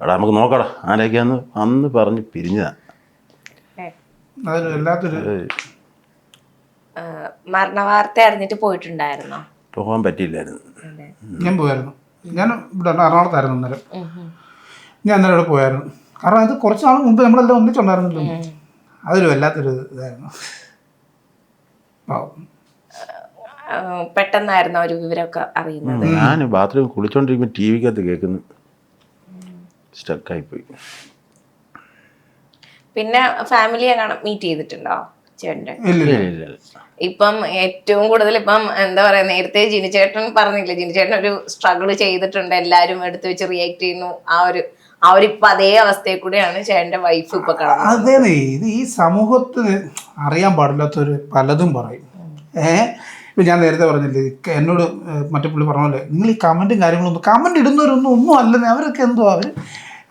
അവിടെ നമുക്ക് നോക്കടാ ആരൊക്കെയാന്ന് അന്ന് പറഞ്ഞ് പിരിഞ്ഞതാ. മരണവാർത്ത അറിഞ്ഞിട്ട് പോയിട്ടുണ്ടായിരുന്നോ? പോകാൻ പറ്റിയില്ലായിരുന്നു. ഞാൻ പോയായിരുന്നു. ഞാൻ ഇവിടെ എറണാകുളത്തായിരുന്നു അന്നേരം. ഞാൻ അന്നേരം ഇവിടെ പോയായിരുന്നു. കാരണം അത് കുറച്ച് നാൾ മുമ്പ് നമ്മളെല്ലാം ഒന്നിച്ചുണ്ടായിരുന്നല്ലോ. അതൊരു വല്ലാത്തൊരു ഇതായിരുന്നു. പെട്ടെന്നായിരുന്നു ഒരു വിവരമൊക്കെ അറിയുന്നത്. ഞാൻ ബാത്റൂം കുളിച്ചോണ്ടിരിക്കുമ്പോൾ TV-ക്കകത്ത് കേൾക്കുന്നു, സ്റ്റക്കായിപ്പോയി. പിന്നെ ഫാമിലിയെ മീറ്റ് ചെയ്തിട്ടുണ്ടോ ചേട്ടൻ്റെ? ഇപ്പം ഏറ്റവും കൂടുതൽ ഇപ്പം എന്താ പറയാ, നേരത്തെ ജിനിച്ചേട്ടൻ പറഞ്ഞില്ലേ, ജിനിച്ചേട്ടൻ ഒരു സ്ട്രഗിൾ ചെയ്തിട്ടുണ്ട്, എല്ലാരും എടുത്തു വെച്ച് റിയാക്ട് ചെയ്യുന്നു. ആ ഒരു ഇപ്പൊ അതേ അവസ്ഥയിൽ കൂടെയാണ് ചേട്ടന്റെ വൈഫ് ഇപ്പൊ കാണുന്നത്. അതേ, ഇത് ഈ സമൂഹത്തിന് അറിയാൻ പാടില്ലാത്തൊരു പലതും പറയും. ഇപ്പം ഞാൻ നേരത്തെ പറഞ്ഞില്ലേ, എന്നോട് മറ്റേ പുള്ളി പറഞ്ഞല്ലേ, നിങ്ങൾ ഈ കമൻറ്റും കാര്യങ്ങളൊന്നും കമൻറ്റ് ഇടുന്നവരൊന്നും ഒന്നും അല്ലെന്ന്. അവരൊക്കെ എന്തോ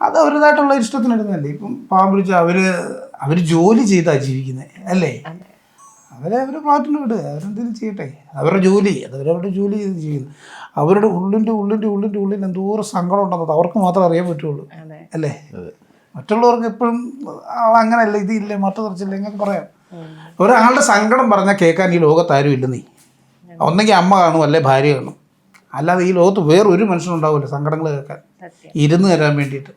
അത് അവരുടേതായിട്ടുള്ള ഇഷ്ടത്തിനെടുക്കുന്നതല്ലേ. ഇപ്പം പാവം പിടിച്ച അവർ ജോലി ചെയ്താ ജീവിക്കുന്നത് അല്ലേ. അവർ ഫ്ലാറ്റിൽ വിടുക, അവരെന്തെങ്കിലും ചെയ്യട്ടെ, അവരുടെ ജോലി, അവരവരുടെ ജോലി ചെയ്ത് ചെയ്യുന്നു. അവരുടെ ഉള്ളിൽ എന്തോരം സങ്കടം ഉണ്ടെന്നത് അവർക്ക് മാത്രമേ അറിയാൻ പറ്റുള്ളൂ അല്ലേ. മറ്റുള്ളവർക്ക് എപ്പോഴും അങ്ങനെയല്ല, ഇതില്ല, മറ്റു ഇങ്ങനെ പറയാം. ഒരാളുടെ സങ്കടം പറഞ്ഞാൽ കേൾക്കാൻ ഈ ലോകത്താരും ഇല്ലെന്നേ. ഒന്നെങ്കിൽ അമ്മ കാണും, അല്ലെ ഭാര്യ കാണും. അല്ലാതെ ഈ ലോകത്ത് വേറൊരു മനുഷ്യനുണ്ടാവില്ല സങ്കടങ്ങൾ കേൾക്കാൻ, ഇരുന്ന് തരാൻ വേണ്ടിയിട്ട്.